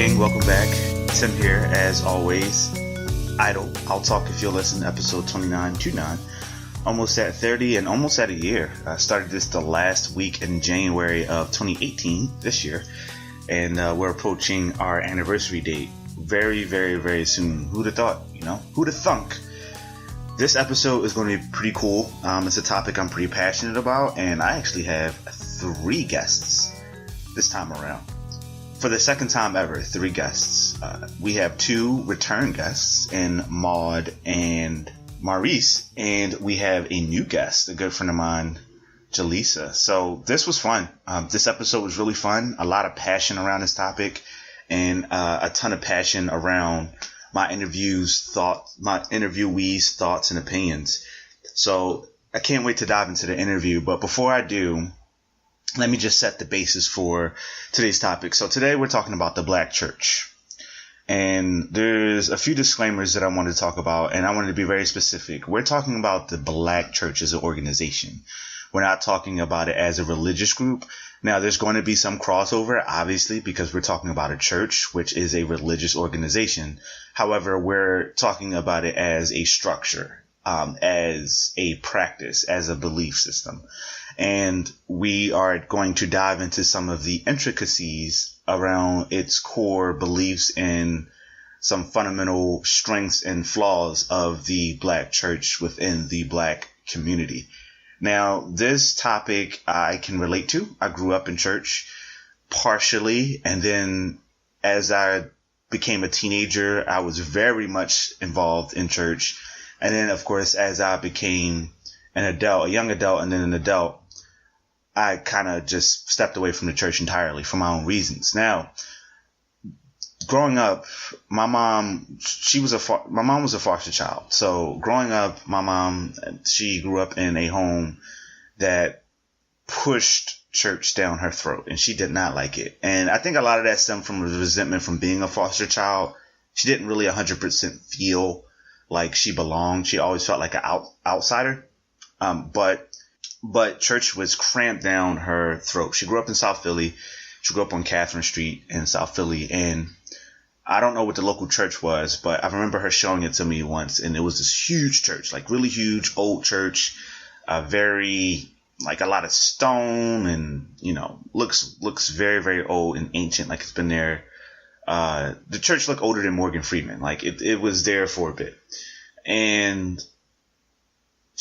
gang? Welcome back. Tim here, as always. ITIYL. I'll talk if you'll listen. Episode 29. Almost at 30 and almost at a year. I started this the last week in January of 2018, this year. And we're approaching our anniversary date very, very, very soon. Who'd have thought, Who'd have thunk? This episode is going to be pretty cool. It's a topic I'm pretty passionate about, and I actually have 3 guests this time around. For the second time ever, 3 guests. We have 2 return guests in Maud and Maurice, and we have a new guest, a good friend of mine, Jaleesa. So this was fun. This episode was really fun. A lot of passion around this topic, and a ton of passion around my interviewees' thoughts and opinions. So I can't wait to dive into the interview. But before I do, let me just set the basis for today's topic. So today we're talking about the Black church. And there's a few disclaimers that I wanted to talk about, and I wanted to be very specific. We're talking about the Black church as an organization. We're not talking about it as a religious group. Now, there's going to be some crossover, obviously, because we're talking about a church, which is a religious organization. However, we're talking about it as a structure, as a practice, as a belief system. And we are going to dive into some of the intricacies around its core beliefs and some fundamental strengths and flaws of the Black church within the Black community. Now, this topic I can relate to. I grew up in church partially, and then as I became a teenager, I was very much involved in church. And then, of course, as I became an adult, a young adult, and then an adult, I kind of just stepped away from the church entirely for my own reasons. Now, growing up, my mom was a foster child. So growing up, my mom, she grew up in a home that pushed church down her throat, and she did not like it. And I think a lot of that stemmed from resentment from being a foster child. She didn't really 100% feel like she belonged. She always felt like an outsider. But church was cramped down her throat. She grew up in South Philly. She grew up on Catherine Street in South Philly. And I don't know what the local church was, but I remember her showing it to me once. And it was this huge church, like really huge old church, very, like a lot of stone and, looks very, very old and ancient, like it's been there. The church looked older than Morgan Freeman. Like it was there for a bit. And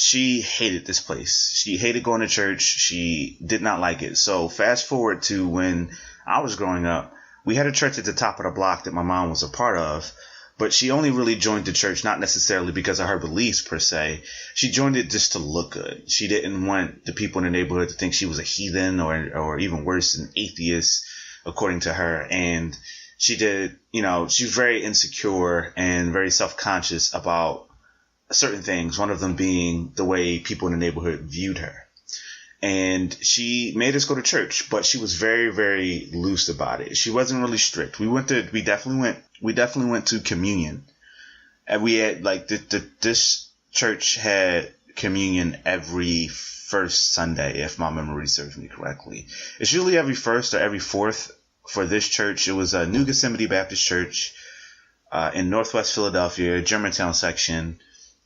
she hated this place. She hated going to church. She did not like it. So fast forward to when I was growing up, we had a church at the top of the block that my mom was a part of, but she only really joined the church, not necessarily because of her beliefs per se. She joined it just to look good. She didn't want the people in the neighborhood to think she was a heathen or even worse, an atheist, according to her. And she did, she was very insecure and very self-conscious about certain things, one of them being the way people in the neighborhood viewed her. And she made us go to church, but she was very, very loose about it. She wasn't really strict. We definitely went to communion. And we had this church had communion every first Sunday, if my memory serves me correctly. It's usually every first or every fourth for this church. It was a New Gethsemane Baptist Church in Northwest Philadelphia, Germantown section,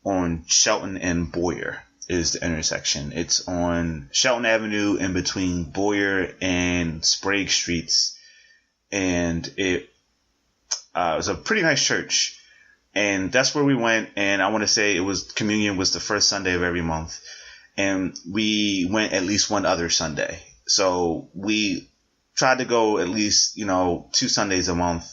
on Shelton and Boyer is the intersection. It's on Shelton Avenue in between Boyer and Sprague Streets. And it was a pretty nice church. And that's where we went. And I want to say communion was the first Sunday of every month. And we went at least one other Sunday. So we tried to go at least, 2 Sundays a month.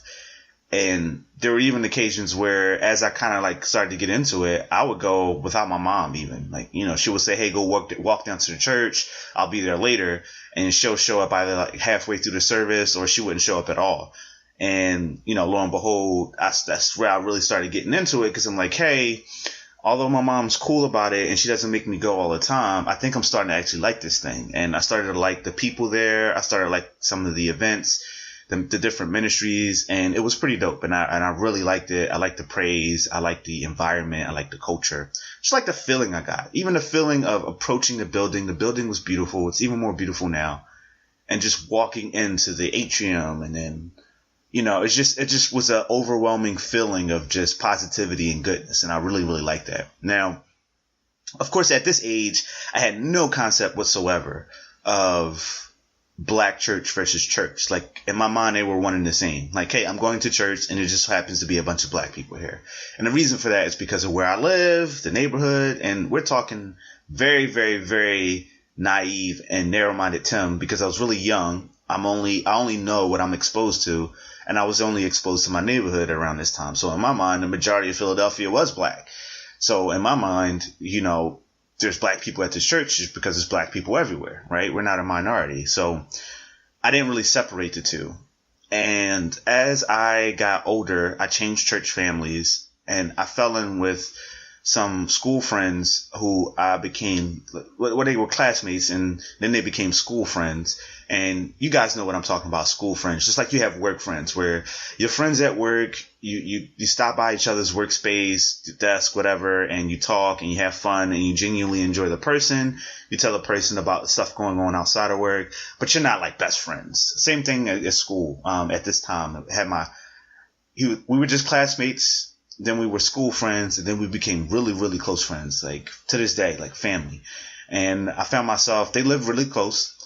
And there were even occasions where, as I kind of started to get into it, I would go without my mom even. She would say, hey, go walk down to the church. I'll be there later. And she'll show up either halfway through the service or she wouldn't show up at all. And, lo and behold, that's where I really started getting into it, because I'm like, hey, although my mom's cool about it and she doesn't make me go all the time, I think I'm starting to actually like this thing. And I started to like the people there. I started to like some of the events, the different ministries, and it was pretty dope. And I really liked it. I liked the praise. I liked the environment. I liked the culture. Just like the feeling I got. Even the feeling of approaching the building. The building was beautiful. It's even more beautiful now. And just walking into the atrium and then it just was an overwhelming feeling of just positivity and goodness. And I really, really liked that. Now, of course, at this age, I had no concept whatsoever of black church versus church. Like, in my mind, they were one and the same. Like, hey, I'm going to church and it just happens to be a bunch of black people here. And the reason for that is because of where I live, the neighborhood, and we're talking very, very, very naive and narrow-minded Tim, because I was really young. I only know what I'm exposed to, and I was only exposed to my neighborhood around this time. So in my mind, the majority of Philadelphia was black. So in my mind, there's black people at this church just because there's black people everywhere, right? We're not a minority. So I didn't really separate the two. And as I got older, I changed church families, and I fell in with some school friends who I became, well, they were classmates, and then they became school friends. And you guys know what I'm talking about, school friends. Just like you have work friends, where your friends at work, you stop by each other's workspace, desk, whatever, and you talk and you have fun and you genuinely enjoy the person. You tell the person about stuff going on outside of work, but you're not like best friends. Same thing at school. At this time, we were just classmates. Then we were school friends, and then we became really, really close friends, like to this day, like family. And I found myself, they lived really close,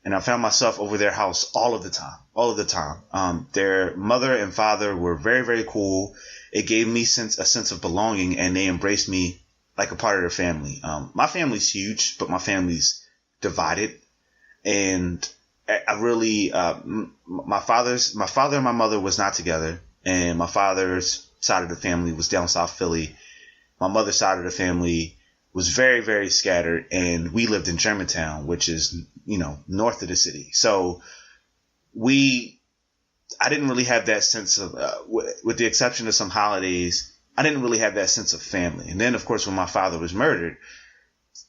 and I found myself over their house all of the time. Their mother and father were very, very cool. It gave me a sense of belonging, and they embraced me like a part of their family. My family's huge, but my family's divided. And I really, my father and my mother was not together, and my father's side of the family was down South Philly. My mother's side of the family was very, very scattered, and we lived in Germantown, which is, north of the city. So I didn't really have that sense of, with the exception of some holidays, I didn't really have that sense of family. And then, of course, when my father was murdered,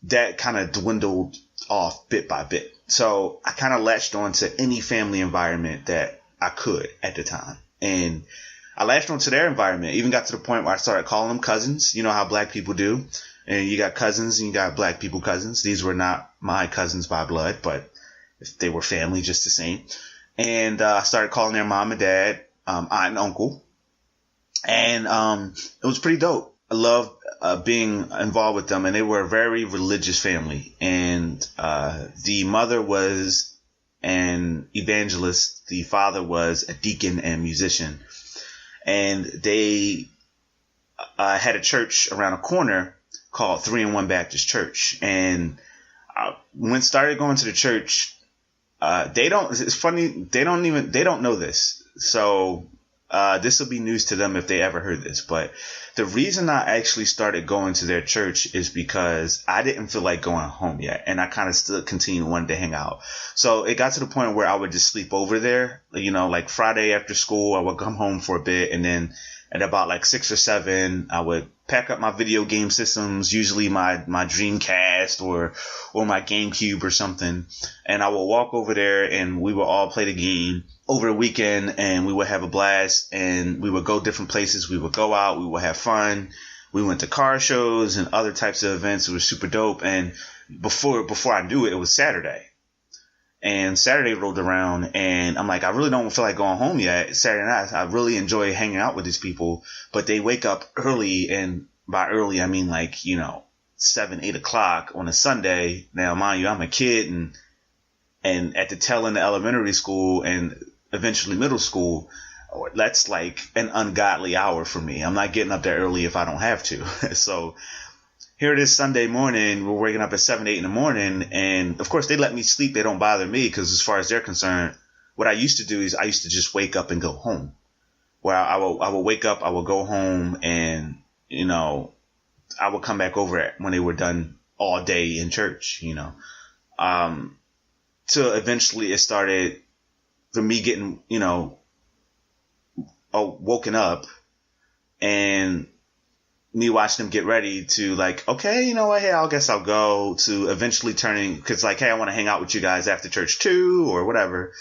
that kind of dwindled off bit by bit. So I kind of latched on to any family environment that I could at the time. And I latched onto their environment, even got to the point where I started calling them cousins. You know how black people do. And you got cousins and you got black people cousins. These were not my cousins by blood, but they were family just the same. And I started calling their mom and dad, aunt and uncle. And it was pretty dope. I loved being involved with them. And they were a very religious family. And the mother was an evangelist. The father was a deacon and musician. And they had a church around a corner called 3-in-1 Baptist Church. And when started going to the church, it's funny, they don't know this. So this will be news to them if they ever heard this. But the reason I actually started going to their church is because I didn't feel like going home yet. And I kind of still wanted to hang out. So it got to the point where I would just sleep over there. Like Friday after school, I would come home for a bit. And then at about like 6 or 7, I would pack up my video game systems, usually my Dreamcast or my GameCube or something. And I would walk over there and we would all play the game over the weekend, and we would have a blast, and we would go different places. We would go out. We would have fun. We went to car shows and other types of events. It was super dope. And before I knew it, it was Saturday. And Saturday rolled around, and I'm like, I really don't feel like going home yet. It's Saturday night. I really enjoy hanging out with these people, but they wake up early, and by early, I mean 7, 8 o'clock on a Sunday. Now, mind you, I'm a kid, and at the tail end of elementary school and eventually middle school, that's like an ungodly hour for me. I'm not getting up that early if I don't have to. So here it is Sunday morning. We're waking up at 7, 8 in the morning. And of course they let me sleep. They don't bother me, because as far as they're concerned, what I used to do is I used to just wake up and go home. Where I would wake up, I would go home, and, I would come back over when they were done all day in church, till eventually it started for me getting, woken up, and me watching them get ready to okay, you know what, hey, I guess I'll go, to eventually turning, because hey, I want to hang out with you guys after church too, or whatever,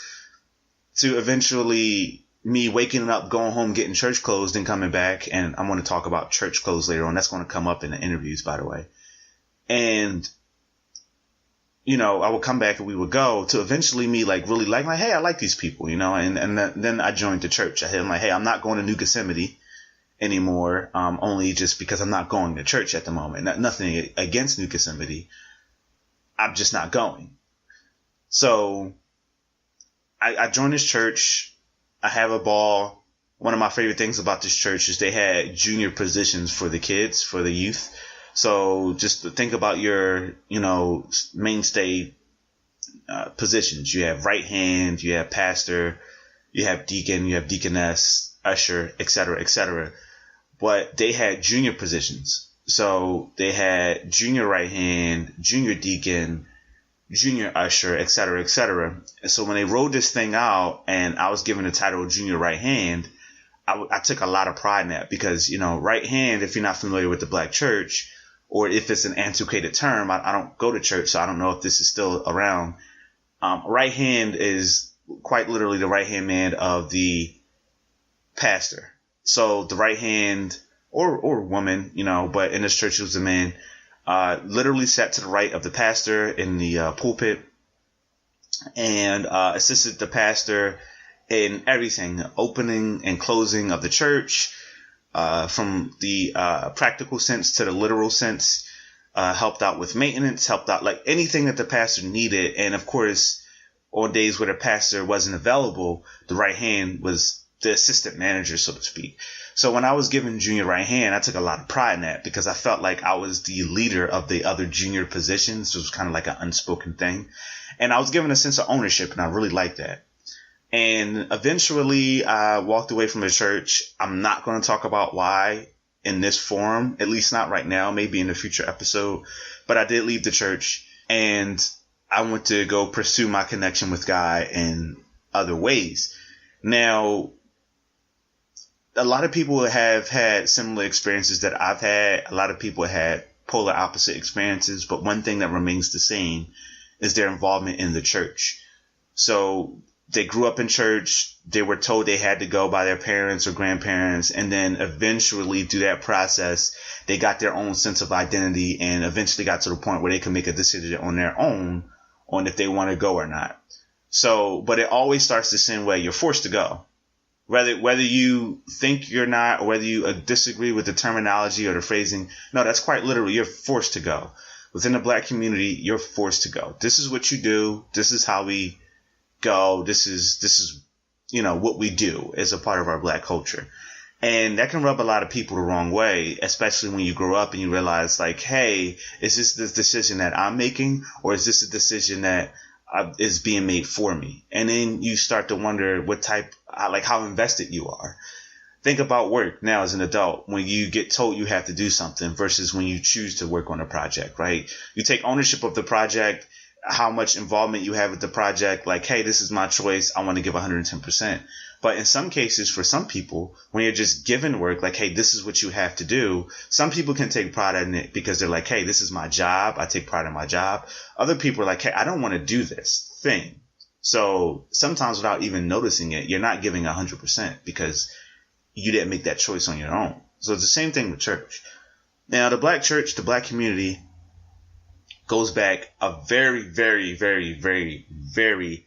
to eventually me waking up, going home, getting church clothes, and coming back. And I'm going to talk about church clothes later on. That's going to come up in the interviews, by the way. And, I would come back and we would go to eventually me really like, hey, I like these people, and then I joined the church. I'm like, hey, I'm not going to New Gethsemane anymore, only just because I'm not going to church at the moment. Nothing against New Gethsemane. I'm just not going. So I joined this church. I have a ball. One of my favorite things about this church is they had junior positions for the kids, for the youth. So just think about your, mainstay positions. You have right hand, you have pastor, you have deacon, you have deaconess, usher, etc., etc. But they had junior positions. So they had junior right hand, junior deacon, junior usher, etc., etc. And so when they rolled this thing out and I was given the title of junior right hand, I took a lot of pride in that because, right hand, if you're not familiar with the black church, or if it's an antiquated term, I don't go to church, so I don't know if this is still around. Right hand is quite literally the right hand man of the pastor. So the right hand or woman, but in this church it was a man, literally sat to the right of the pastor in the pulpit and assisted the pastor in everything, opening and closing of the church, from the practical sense to the literal sense, helped out with maintenance, helped out like anything that the pastor needed. And of course, on days where the pastor wasn't available, the right hand was the assistant manager, so to speak. So when I was given junior right hand, I took a lot of pride in that because I felt like I was the leader of the other junior positions. It was kind of like an unspoken thing. And I was given a sense of ownership, and I really liked that. And eventually I walked away from the church. I'm not going to talk about why in this forum, at least not right now, maybe in a future episode. But I did leave the church and I went to go pursue my connection with God in other ways. Now, a lot of people have had similar experiences that I've had. A lot of people had polar opposite experiences. But one thing that remains the same is their involvement in the church. So they grew up in church. They were told they had to go by their parents or grandparents. And then eventually through that process, they got their own sense of identity and eventually got to the point where they can make a decision on their own on if they want to go or not. So, but it always starts the same way. You're forced to go. Whether you think you're not or whether you disagree with the terminology or the phrasing. No, that's quite literally. You're forced to go. Within the black community, you're forced to go. This is what you do. This is how we go. This is what we do as a part of our black culture. And that can rub a lot of people the wrong way, especially when you grow up and you realize like, hey, is this the decision that I'm making or is this a decision that is being made for me? And then you start to wonder how invested you are. Think about work now as an adult when you get told you have to do something versus when you choose to work on a project, right? You take ownership of the project, how much involvement you have with the project, like, hey, this is my choice. I want to give 110%. But in some cases, for some people, when you're just given work, like, hey, this is what you have to do. Some people can take pride in it because they're like, hey, this is my job. I take pride in my job. Other people are like, hey, I don't want to do this thing. So sometimes without even noticing it, you're not giving 100% because you didn't make that choice on your own. So it's the same thing with church. Now, the black church, the black community goes back a very, very, very, very, very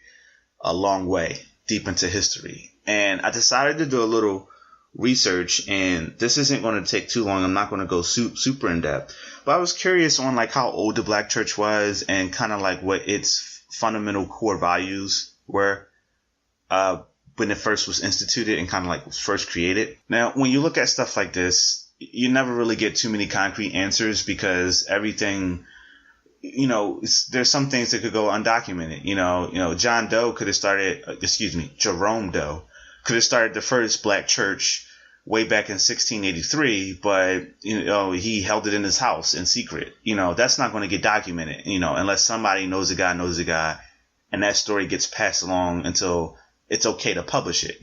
a long way deep into history. And I decided to do a little research, and this isn't going to take too long. I'm not going to go super in depth, but I was curious on like how old the black church was and kind of like what its fundamental core values were when it first was instituted and kind of like was first created. Now, when you look at stuff like this, you never really get too many concrete answers because everything, there's some things that could go undocumented. Jerome Doe could have started the first black church way back in 1683, but, he held it in his house in secret. That's not going to get documented, unless somebody knows a guy, and that story gets passed along until it's okay to publish it,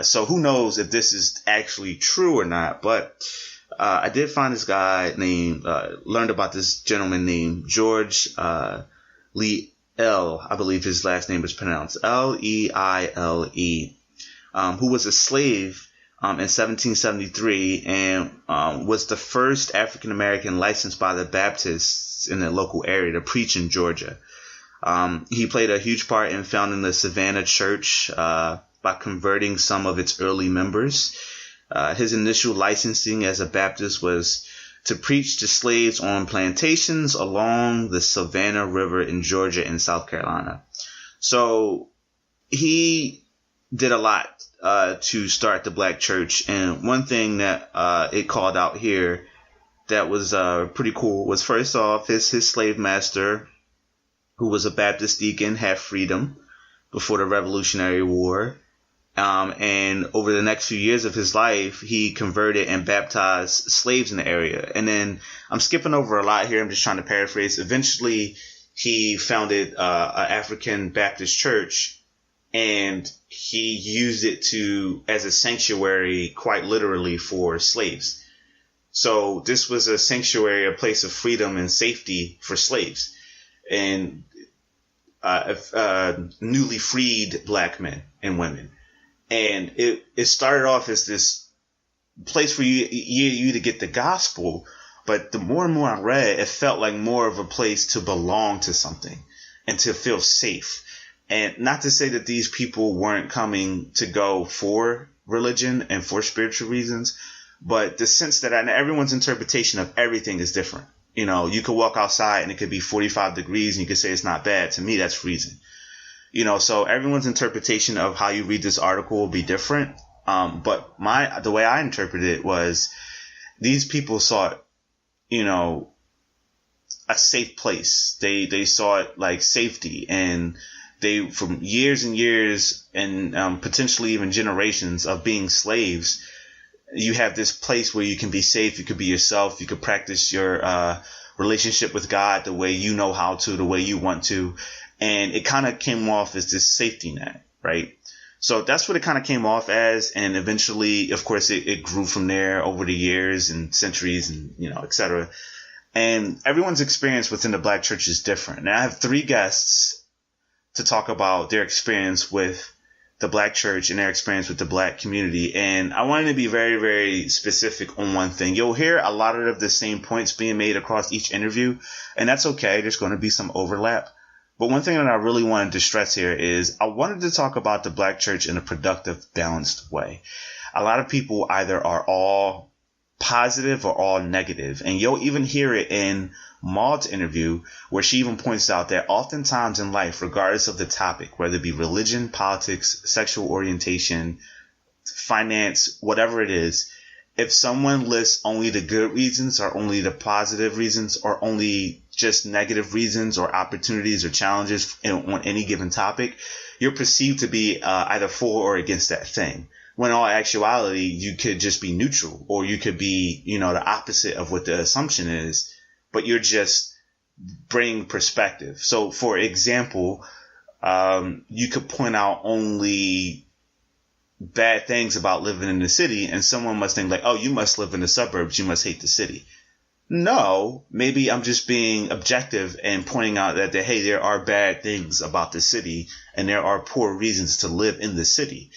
So who knows if this is actually true or not, but I did find this guy learned about this gentleman named George Leile, I believe his last name is pronounced Leile, who was a slave in 1773 and was the first African American licensed by the Baptists in the local area to preach in Georgia. He played a huge part in founding the Savannah Church by converting some of its early members. His initial licensing as a Baptist was to preach to slaves on plantations along the Savannah River in Georgia and South Carolina. So he did a lot to start the black church. And one thing that it called out here that was pretty cool was, first off, his slave master, who was a Baptist deacon, had freedom before the Revolutionary War. And over the next few years of his life, he converted and baptized slaves in the area. And then I'm skipping over a lot here. I'm just trying to paraphrase. Eventually, he founded an African Baptist church, and he used it as a sanctuary, quite literally, for slaves. So this was a sanctuary, a place of freedom and safety for slaves and newly freed black men and women. And it started off as this place for you to get the gospel. But the more and more I read, it felt like more of a place to belong to something and to feel safe. And not to say that these people weren't coming to go for religion and for spiritual reasons, but the sense that everyone's interpretation of everything is different. You know, you could walk outside and it could be 45 degrees and you could say it's not bad. To me, that's freezing. You know, so everyone's interpretation of how you read this article will be different. But the way I interpreted it was these people saw it, you know, a safe place. They saw it like safety, and they, from years and years and potentially even generations of being slaves, you have this place where you can be safe. You could be yourself. You could practice your relationship with God the way you know how to, the way you want to. And it kind of came off as this safety net, right? So that's what it kind of came off as. And eventually, of course, it grew from there over the years and centuries and, you know, et cetera. And everyone's experience within the black church is different. And I have 3 guests to talk about their experience with the black church and their experience with the black community. And I wanted to be very, very specific on one thing. You'll hear a lot of the same points being made across each interview, and that's okay. There's going to be some overlap. But one thing that I really wanted to stress here is I wanted to talk about the black church in a productive, balanced way. A lot of people either are all positive or all negative. And you'll even hear it in Maud's interview, where she even points out that oftentimes in life, regardless of the topic, whether it be religion, politics, sexual orientation, finance, whatever it is, if someone lists only the good reasons or only the positive reasons or only just negative reasons or opportunities or challenges on any given topic, you're perceived to be either for or against that thing. When in all actuality, you could just be neutral, or you could be, you know, the opposite of what the assumption is, but you're just bringing perspective. So, for example, you could point out only bad things about living in the city, and someone must think like, oh, you must live in the suburbs, you must hate the city. No, maybe I'm just being objective and pointing out that, hey, there are bad things about the city and there are poor reasons to live in the city.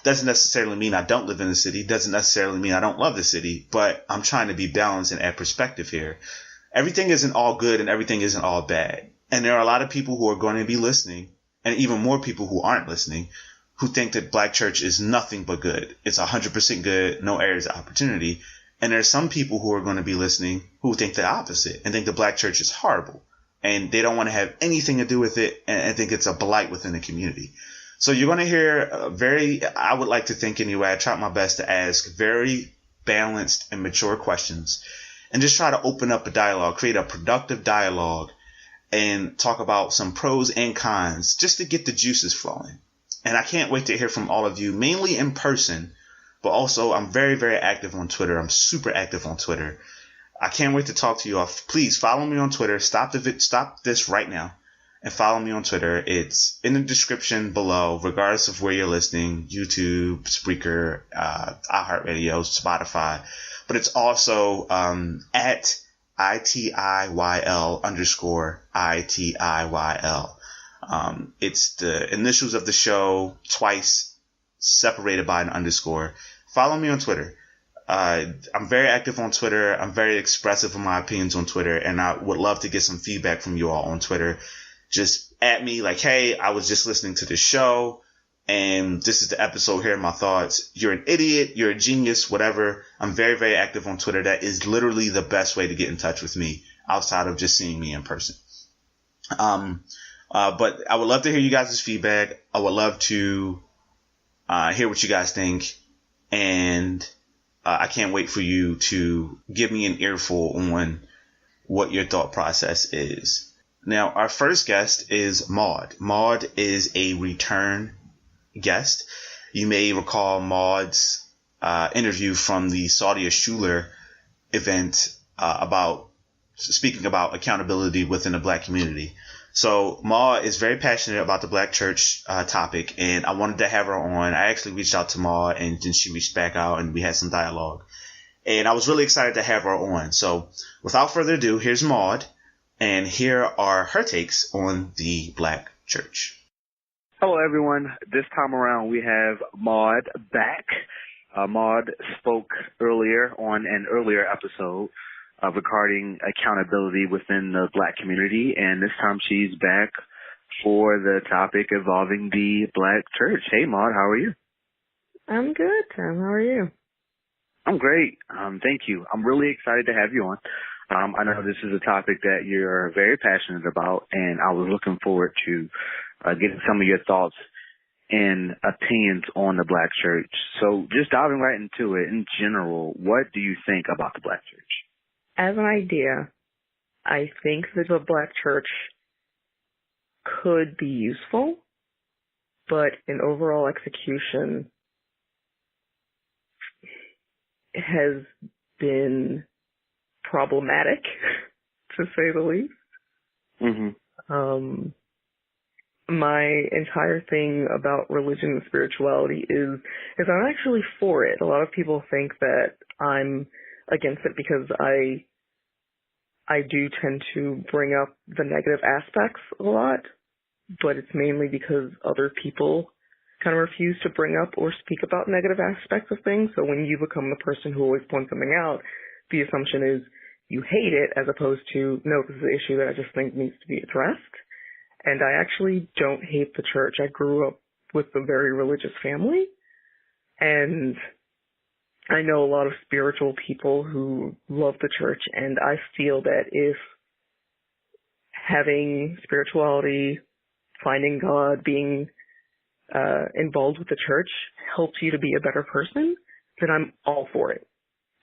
Doesn't necessarily mean I don't live in the city, doesn't necessarily mean I don't love the city, but I'm trying to be balanced and add perspective here. Everything isn't all good and everything isn't all bad. And there are a lot of people who are going to be listening, and even more people who aren't listening, who think that black church is nothing but good. It's 100% good, no areas of opportunity. And there are some people who are going to be listening who think the opposite and think the black church is horrible. And they don't want to have anything to do with it and think it's a blight within the community. So you're going to hear I would like to think anyway, I tried my best to ask very balanced and mature questions and just try to open up a dialogue, create a productive dialogue, and talk about some pros and cons just to get the juices flowing. And I can't wait to hear from all of you, mainly in person, but also I'm very, very active on Twitter. I'm super active on Twitter. I can't wait to talk to you all. Please follow me on Twitter. Stop this right now and follow me on Twitter. It's in the description below, regardless of where you're listening, YouTube, Spreaker, iHeartRadio, Spotify. But it's also at ITIYL _ITIYL. It's the initials of the show twice separated by an underscore. follow me on Twitter. I'm very active on Twitter. I'm very expressive of my opinions on Twitter, and I would love to get some feedback from you all on Twitter. Just at me like, hey, I was just listening to this show, and this is the episode. Here are my thoughts. You're an idiot. You're a genius. Whatever. I'm very, very active on Twitter. That is literally the best way to get in touch with me outside of just seeing me in person. But I would love to hear you guys' feedback. I would love to hear what you guys think, and I can't wait for you to give me an earful on what your thought process is. Now, our first guest is Maud. Maud is a return guest. You may recall Maud's interview from the Saudia Schuler event speaking about accountability within the Black community. So Maud is very passionate about the Black church topic, and I wanted to have her on. I actually reached out to Maud, and then she reached back out, and we had some dialogue. And I was really excited to have her on. So without further ado, here's Maud, and here are her takes on the Black church. Hello, everyone. This time around, we have Maud back. Maud spoke earlier on an earlier episode regarding accountability within the Black community, and this time she's back for the topic involving the Black church. Hey, Maud, how are you? I'm good, Tim. How are you? I'm great. Thank you. I'm really excited to have you on. I know this is a topic that you're very passionate about, and I was looking forward to getting some of your thoughts and opinions on the Black church. So just diving right into it, in general, what do you think about the Black church? As an idea, I think that the Black church could be useful, but in overall execution has been problematic, to say the least. Mm-hmm. My entire thing about religion and spirituality is I'm actually for it. A lot of people think that I'm against it because I do tend to bring up the negative aspects a lot, but it's mainly because other people kind of refuse to bring up or speak about negative aspects of things. So when you become the person who always points something out, the assumption is you hate it, as opposed to, no, this is an issue that I just think needs to be addressed. And I actually don't hate the church. I grew up with a very religious family, and I know a lot of spiritual people who love the church, and I feel that if having spirituality, finding God, being involved with the church helps you to be a better person, then I'm all for it.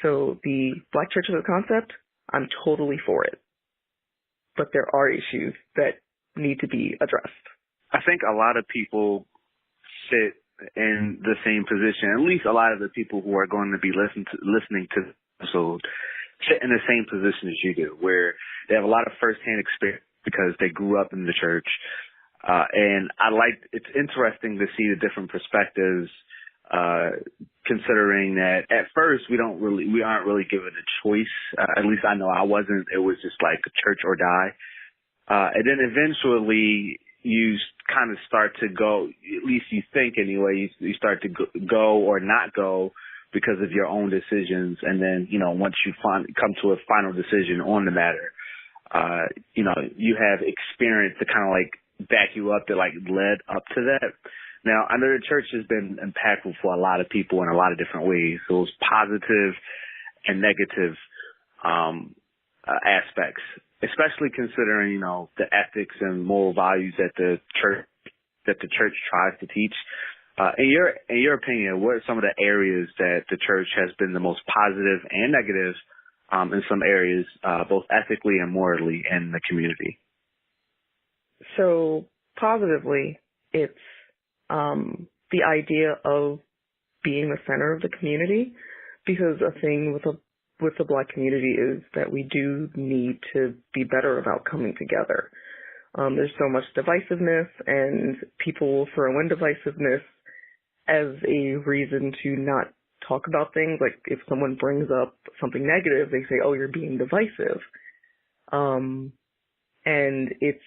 So the Black church as a concept, I'm totally for it. But there are issues that need to be addressed. I think a lot of people sit in the same position, at least a lot of the people who are going to be listening to the episode sit in the same position as you do, where they have a lot of firsthand experience because they grew up in the church. And it's interesting to see the different perspectives, considering that at first we aren't really given a choice. At least I know I wasn't. It was just like church or die. And then eventually you kind of start to go, at least you think anyway, you start to go or not go because of your own decisions. And then, once you come to a final decision on the matter, you have experience to kind of like back you up that like led up to that. Now, I know the church has been impactful for a lot of people in a lot of different ways. So it's positive and negative aspects, especially considering, the ethics and moral values that the church tries to teach. In your opinion, what are some of the areas that the church has been the most positive and negative in some areas, both ethically and morally in the community? So positively, it's the idea of being the center of the community, because a thing with the Black community is that we do need to be better about coming together. There's so much divisiveness, and people will throw in divisiveness as a reason to not talk about things. Like if someone brings up something negative, they say, "Oh, you're being divisive," and it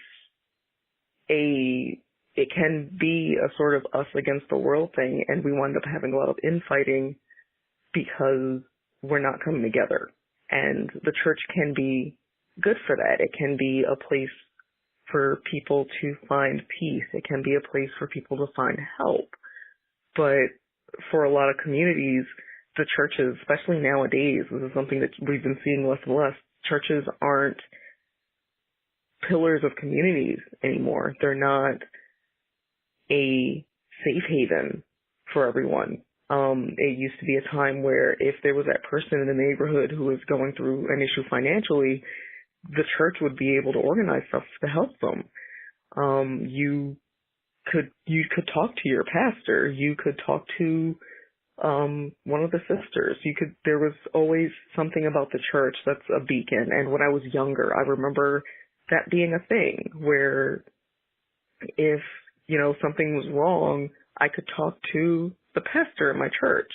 can be a sort of us against the world thing, and we wind up having a lot of infighting because we're not coming together. And the church can be good for that. It can be a place for people to find peace. It can be a place for people to find help. But for a lot of communities, the churches, especially nowadays, this is something that we've been seeing less and less, churches aren't pillars of communities anymore. They're not a safe haven for everyone. It used to be a time where if there was that person in the neighborhood who was going through an issue financially, the church would be able to organize stuff to help them. You could talk to your pastor. You could talk to one of the sisters. There was always something about the church that's a beacon. And when I was younger, I remember that being a thing where if, something was wrong, I could talk to the pastor in my church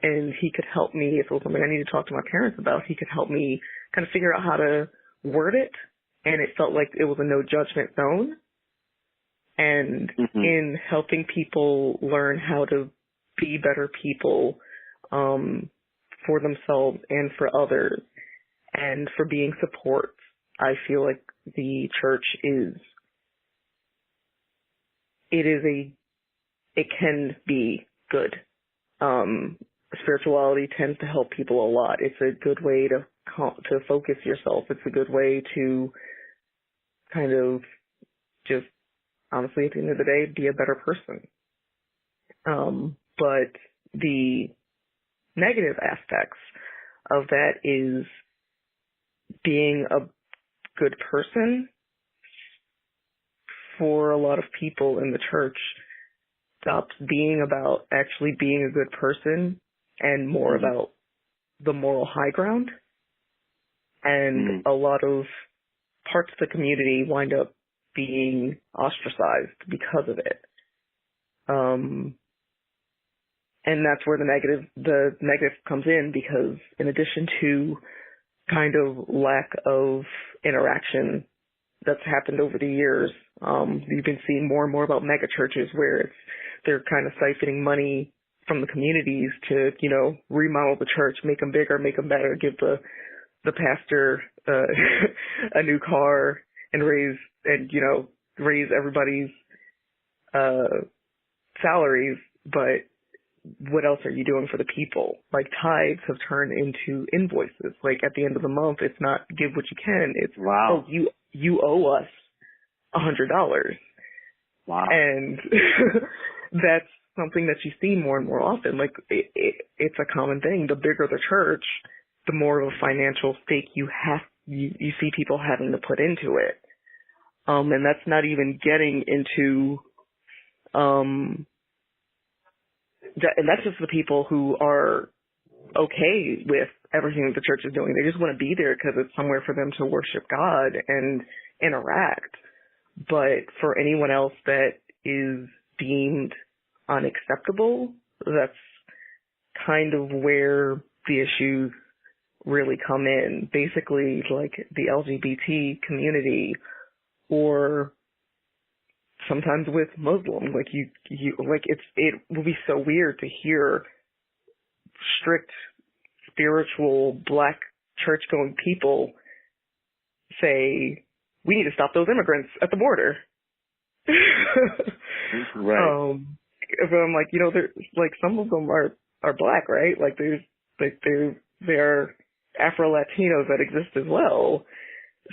and he could help me. If it was something I needed to talk to my parents about, he could help me kind of figure out how to word it. And it felt like it was a no judgment zone. And in helping people learn how to be better people for themselves and for others and for being support, I feel like the church it can be good. Spirituality tends to help people a lot. It's a good way to focus yourself. It's a good way to kind of just, honestly, at the end of the day, be a better person. But the negative aspects of that is being a good person for a lot of people in the church stops being about actually being a good person and more about the moral high ground. And a lot of parts of the community wind up being ostracized because of it. And that's where the negative comes in, because in addition to kind of lack of interaction that's happened over the years, you've been seeing more and more about mega churches where they're kind of siphoning money from the communities to, remodel the church, make them bigger, make them better, give the pastor a new car and raise everybody's salaries. But what else are you doing for the people? Like, tithes have turned into invoices. Like, at the end of the month, it's not give what you can. It's, wow, oh, you owe us $100. Wow. And that's something that you see more and more often. Like, it's a common thing. The bigger the church, the more of a financial stake you see people having to put into it. And that's not even getting into, and that's just the people who are okay with everything that the church is doing. They just want to be there because it's somewhere for them to worship God and interact. But for anyone else that is deemed unacceptable, that's kind of where the issues really come in. Basically, like the LGBT community, or sometimes with Muslim, like you like it will be so weird to hear strict spiritual black church going people say, we need to stop those immigrants at the border. Right. But I'm like, they're like, some of them are black, right? Like there are Afro-Latinos that exist as well.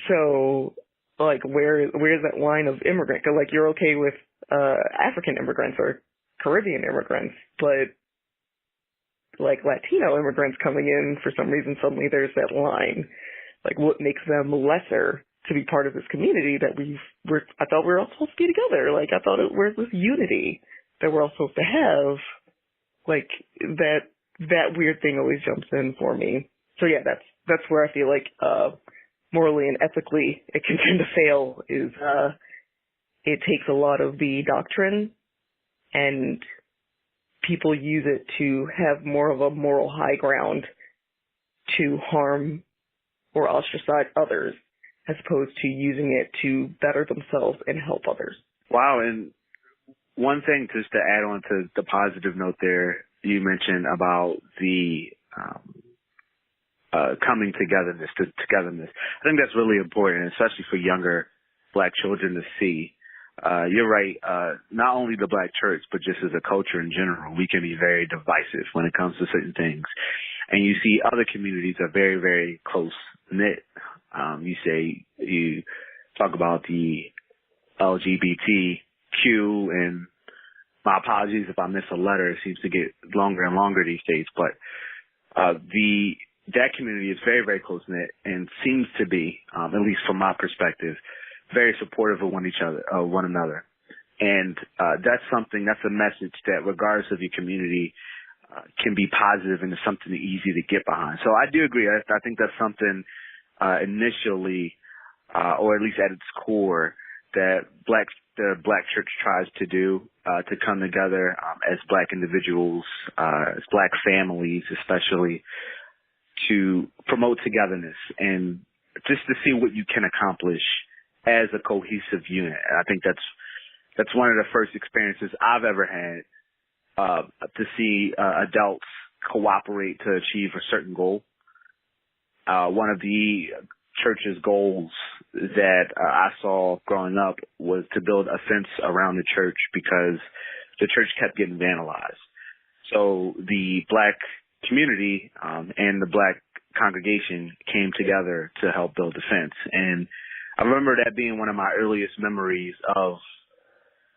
So like, where's that line of immigrant? 'Cause like, you're okay with African immigrants or Caribbean immigrants, but like Latino immigrants coming in, for some reason, suddenly there's that line. Like, what makes them lesser to be part of this community that I thought we were all supposed to be together. Like, I thought where's this unity that we're all supposed to have? Like, that weird thing always jumps in for me. So yeah, that's where I feel like, morally and ethically it can tend to fail, is, it takes a lot of the doctrine and people use it to have more of a moral high ground to harm or ostracize others, as opposed to using it to better themselves and help others. Wow. And one thing, just to add on to the positive note there, you mentioned about the coming togetherness. I think that's really important, especially for younger Black children to see. You're right. Not only the Black church, but just as a culture in general, we can be very divisive when it comes to certain things. And you see other communities are very, very close knit. You talk about the LGBTQ, and my apologies if I miss a letter. It seems to get longer and longer these days, but that community is very, very close knit and seems to be, at least from my perspective, very supportive of one another. And that's a message that regardless of your community can be positive and is something easy to get behind. So I do agree. I think that's something initially, or at least at its core, that the Black church tries to do, to come together as Black individuals, as Black families especially, to promote togetherness and just to see what you can accomplish as a cohesive unit. And I think that's one of the first experiences I've ever had, to see adults cooperate to achieve a certain goal. One of the church's goals that I saw growing up was to build a fence around the church because the church kept getting vandalized. So the Black community and the Black congregation came together to help build the fence. And I remember that being one of my earliest memories of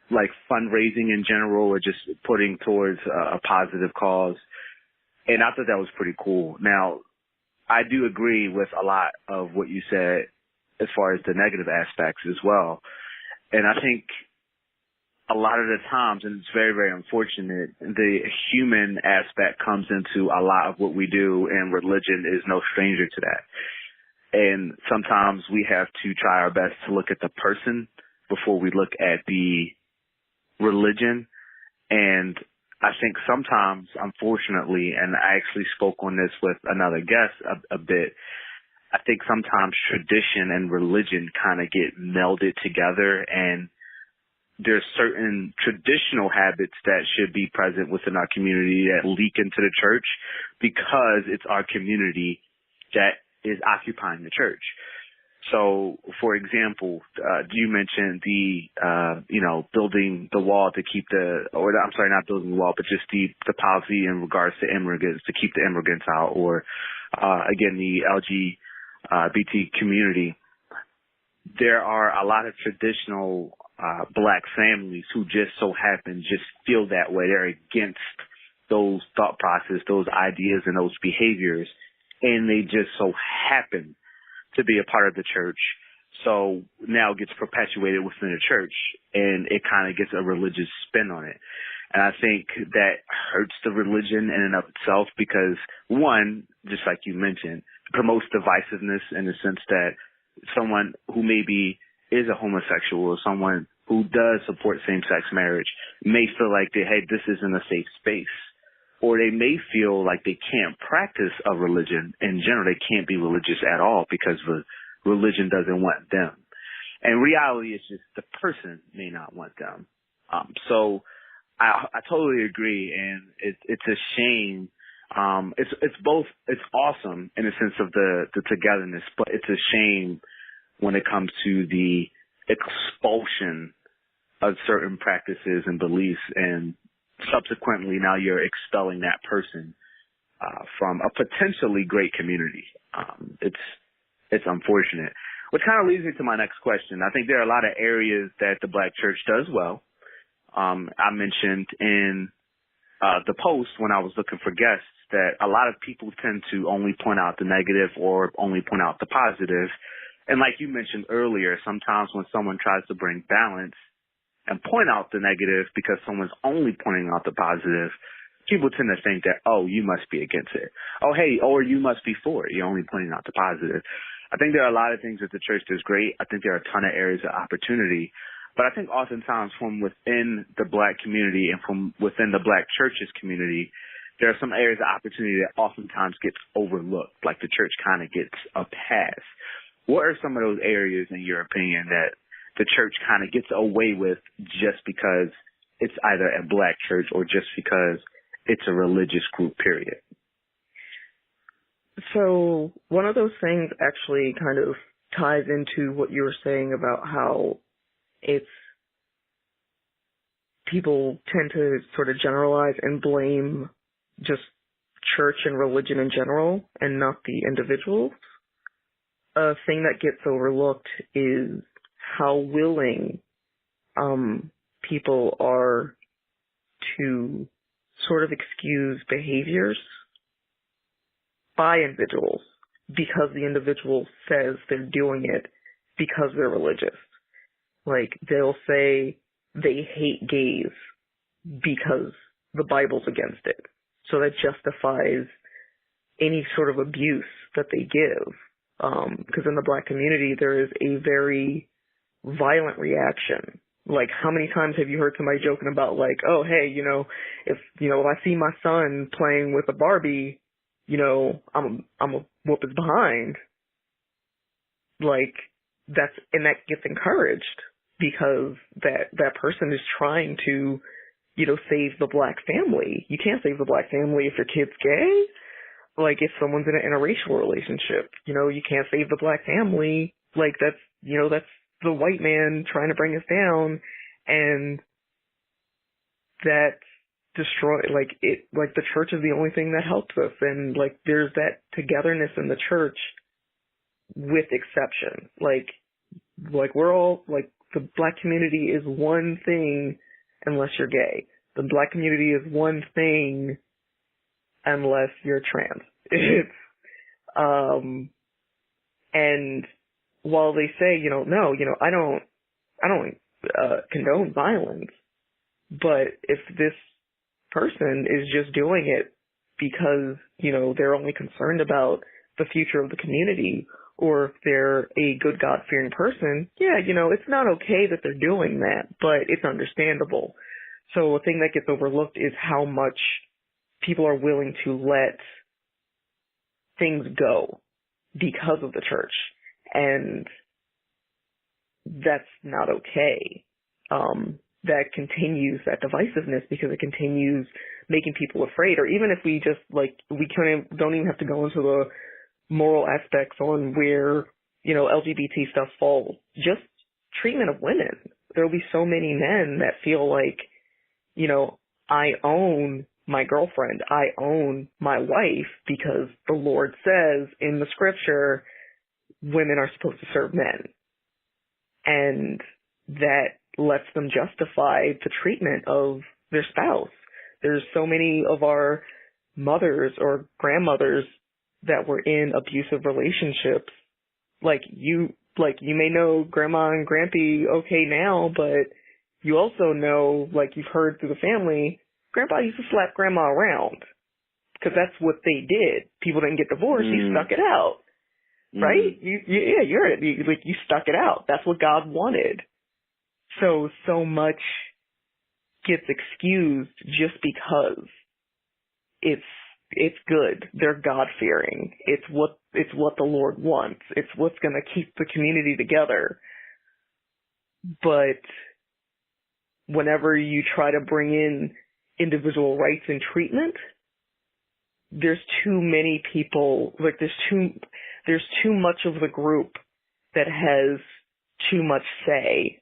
like fundraising in general, or just putting towards a positive cause. And I thought that was pretty cool. Now, I do agree with a lot of what you said as far as the negative aspects as well. And I think a lot of the times, and it's very, very unfortunate, the human aspect comes into a lot of what we do, and religion is no stranger to that. And sometimes we have to try our best to look at the person before we look at the religion. And I think sometimes, unfortunately, and I actually spoke on this with another guest a bit, I think sometimes tradition and religion kind of get melded together, and there's certain traditional habits that should be present within our community that leak into the church because it's our community that is occupying the church. So, for example, you mentioned building the wall to keep not building the wall, but just the policy in regards to immigrants, to keep the immigrants out, or, again, the LGBT community. There are a lot of traditional Black families who just so happen just feel that way. They're against those thought process, those ideas, and those behaviors, and they just so happen to be a part of the church. So now it gets perpetuated within the church, and it kind of gets a religious spin on it. And I think that hurts the religion in and of itself because, one, just like you mentioned, promotes divisiveness in the sense that someone who maybe is a homosexual or someone who does support same-sex marriage may feel like, hey, this isn't a safe space. Or they may feel like they can't practice a religion in general. They can't be religious at all because the religion doesn't want them. And reality is just the person may not want them. So I totally agree, and it's a shame. It's awesome in the sense of the togetherness, but it's a shame when it comes to the expulsion of certain practices and beliefs, and subsequently now you're expelling that person from a potentially great community. It's unfortunate. Which kind of leads me to my next question. I think there are a lot of areas that the Black church does well. I mentioned in the post when I was looking for guests that a lot of people tend to only point out the negative or only point out the positive. And like you mentioned earlier, sometimes when someone tries to bring balance and point out the negative because someone's only pointing out the positive, people tend to think that, oh, you must be against it. Oh, hey, or you must be for it. You're only pointing out the positive. I think there are a lot of things that the church does great. I think there are a ton of areas of opportunity. But I think oftentimes from within the Black community and from within the Black church's community, there are some areas of opportunity that oftentimes gets overlooked, like the church kind of gets a pass. What are some of those areas, in your opinion, that the church kind of gets away with just because it's either a Black church or just because it's a religious group, period? So one of those things actually kind of ties into what you were saying about how it's people tend to sort of generalize and blame just church and religion in general and not the individuals. A thing that gets overlooked is how willing people are to sort of excuse behaviors by individuals because the individual says they're doing it because they're religious. Like, they'll say they hate gays because the Bible's against it. So that justifies any sort of abuse that they give. Because in the Black community, there is a very violent reaction. Like, how many times have you heard somebody joking about, like, oh, hey, if I see my son playing with a Barbie, I'm a whoop his behind. Like, that gets encouraged because that person is trying to, save the Black family. You can't save the Black family if your kid's gay. Like, if someone's in an interracial relationship, you can't save the Black family. Like, that's the white man trying to bring us down, and that the church is the only thing that helps us, and like there's that togetherness in the church with exception. Like we're all like, the Black community is one thing unless you're gay. The Black community is one thing unless you're trans. It's and while they say, no, I don't condone violence, but if this person is just doing it because, they're only concerned about the future of the community, or if they're a good God-fearing person, yeah, it's not okay that they're doing that, but it's understandable. So a thing that gets overlooked is how much people are willing to let things go because of the church. And that's not okay. That continues that divisiveness because it continues making people afraid. Or even if we just don't even have to go into the moral aspects on where, LGBT stuff falls. Just treatment of women. There'll be so many men that feel like, I own my girlfriend, I own my wife because the Lord says in the scripture, women are supposed to serve men. And that lets them justify the treatment of their spouse. There's so many of our mothers or grandmothers that were in abusive relationships. Like you may know Grandma and Grampy okay now, but you also know, like you've heard through the family, Grandpa used to slap Grandma around because that's what they did. People didn't get divorced. He stuck it out. Right? You stuck it out. That's what God wanted. So much gets excused just because it's good. They're God-fearing. It's what the Lord wants. It's what's going to keep the community together. But whenever you try to bring in individual rights and treatment, there's too many people, like there's too much of the group that has too much say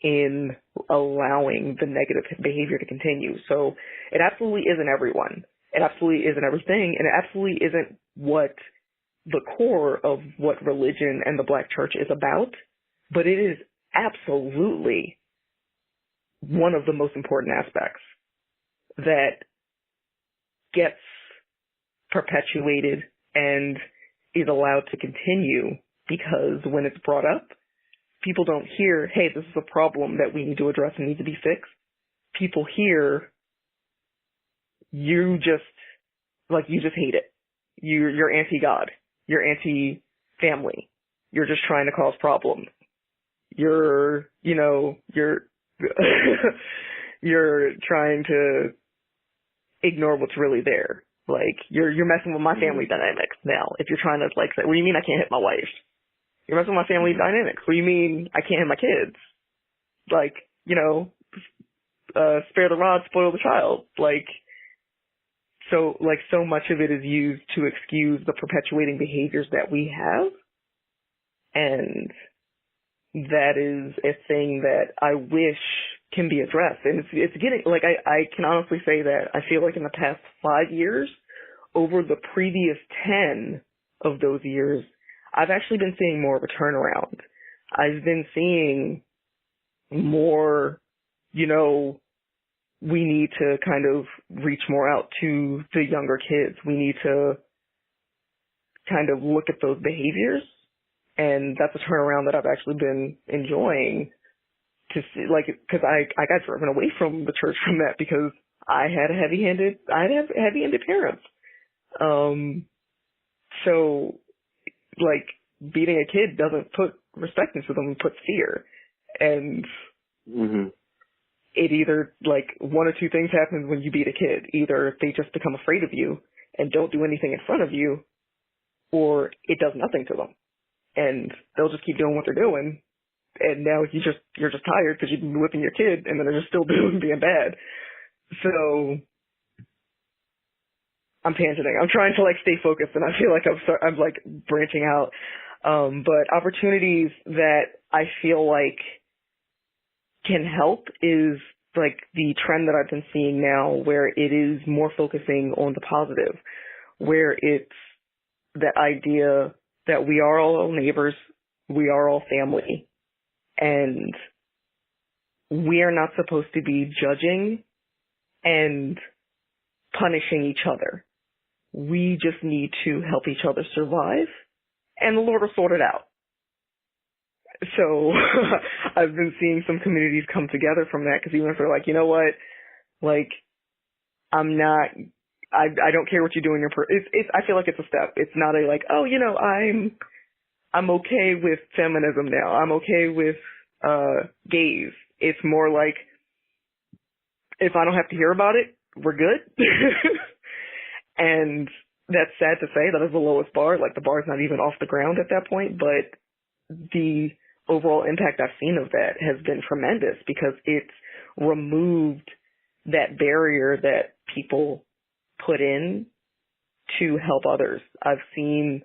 in allowing the negative behavior to continue. So it absolutely isn't everyone. It absolutely isn't everything, and it absolutely isn't what the core of what religion and the Black church is about, but it is absolutely one of the most important aspects that gets perpetuated and is allowed to continue, because when it's brought up, people don't hear, hey, this is a problem that we need to address and needs to be fixed. People hear, you just hate it. You're anti-God. You're anti-family. You're just trying to cause problems. You're you're trying to ignore what's really there. Like, you're messing with my family dynamics now. If you're trying to, like, say, what do you mean I can't hit my wife? You're messing with my family dynamics. What do you mean I can't hit my kids? Like, spare the rod, spoil the child. Like, so much of it is used to excuse the perpetuating behaviors that we have. And that is a thing that I wish can be addressed. And it's getting, like, I can honestly say that I feel like in the past 5 years, over the previous 10 of those years, I've actually been seeing more of a turnaround. I've been seeing more, you know, we need to kind of reach more out to the younger kids. We need to kind of look at those behaviors. And that's a turnaround that I've actually been enjoying to see, like, because I got driven away from the church from that because I had heavy-handed parents. So, like, beating a kid doesn't put respect into them, it puts fear. And it either, like, one or two things happens when you beat a kid. Either they just become afraid of you and don't do anything in front of you, or it does nothing to them. And they'll just keep doing what they're doing. And now you're just tired because you've been whipping your kid, and then they're just still being bad. So I'm tangenting. I'm trying to, like, stay focused, and I feel like I'm like branching out. But opportunities that I feel like can help is like the trend that I've been seeing now, where it is more focusing on the positive, where it's that idea that we are all neighbors, we are all family, and we are not supposed to be judging and punishing each other. We just need to help each other survive, and the Lord will sort it out. So I've been seeing some communities come together from that, because even if they're like, you know what, like, I don't care what you do in your I feel like it's a step. It's not a like, oh, you know, I'm okay with feminism now. I'm okay with gays. It's more like, if I don't have to hear about it, we're good. And that's sad to say, that is the lowest bar. Like, the bar's not even off the ground at that point, but the overall impact I've seen of that has been tremendous, because it's removed that barrier that people put in to help others. I've seen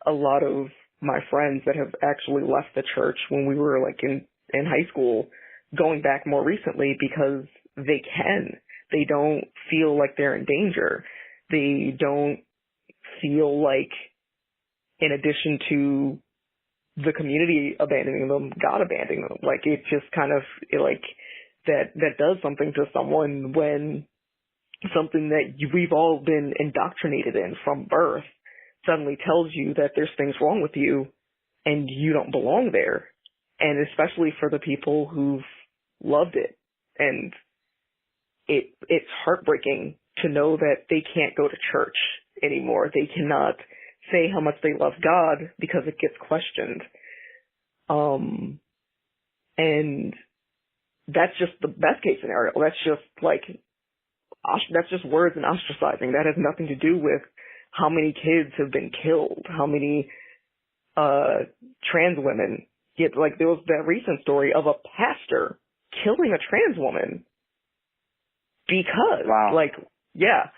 a lot of my friends that have actually left the church when we were like in high school, going back more recently, because they can. They don't feel like they're in danger. They don't feel like, in addition to the community abandoning them, God abandoning them. Like, it just kind of, like, that does something to someone when something that we've all been indoctrinated in from birth suddenly tells you that there's things wrong with you and you don't belong there. And especially for the people who've loved it. And it's heartbreaking to know that they can't go to church anymore. They cannot say how much they love God because it gets questioned. And that's just the best case scenario. That's just like, that's just words and ostracizing. That has nothing to do with how many kids have been killed, how many trans women get, like, there was that recent story of a pastor killing a trans woman because, wow. like, yeah,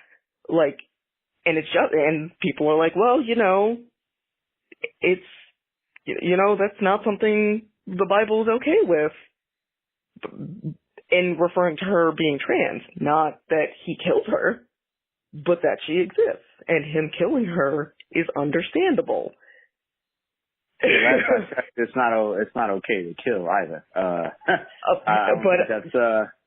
like, and it's just, and people are like, well, you know, it's, you know, that's not something the Bible is okay with, in referring to her being trans. Not that he killed her, but that she exists, and him killing her is understandable. It's not okay to kill either. But that's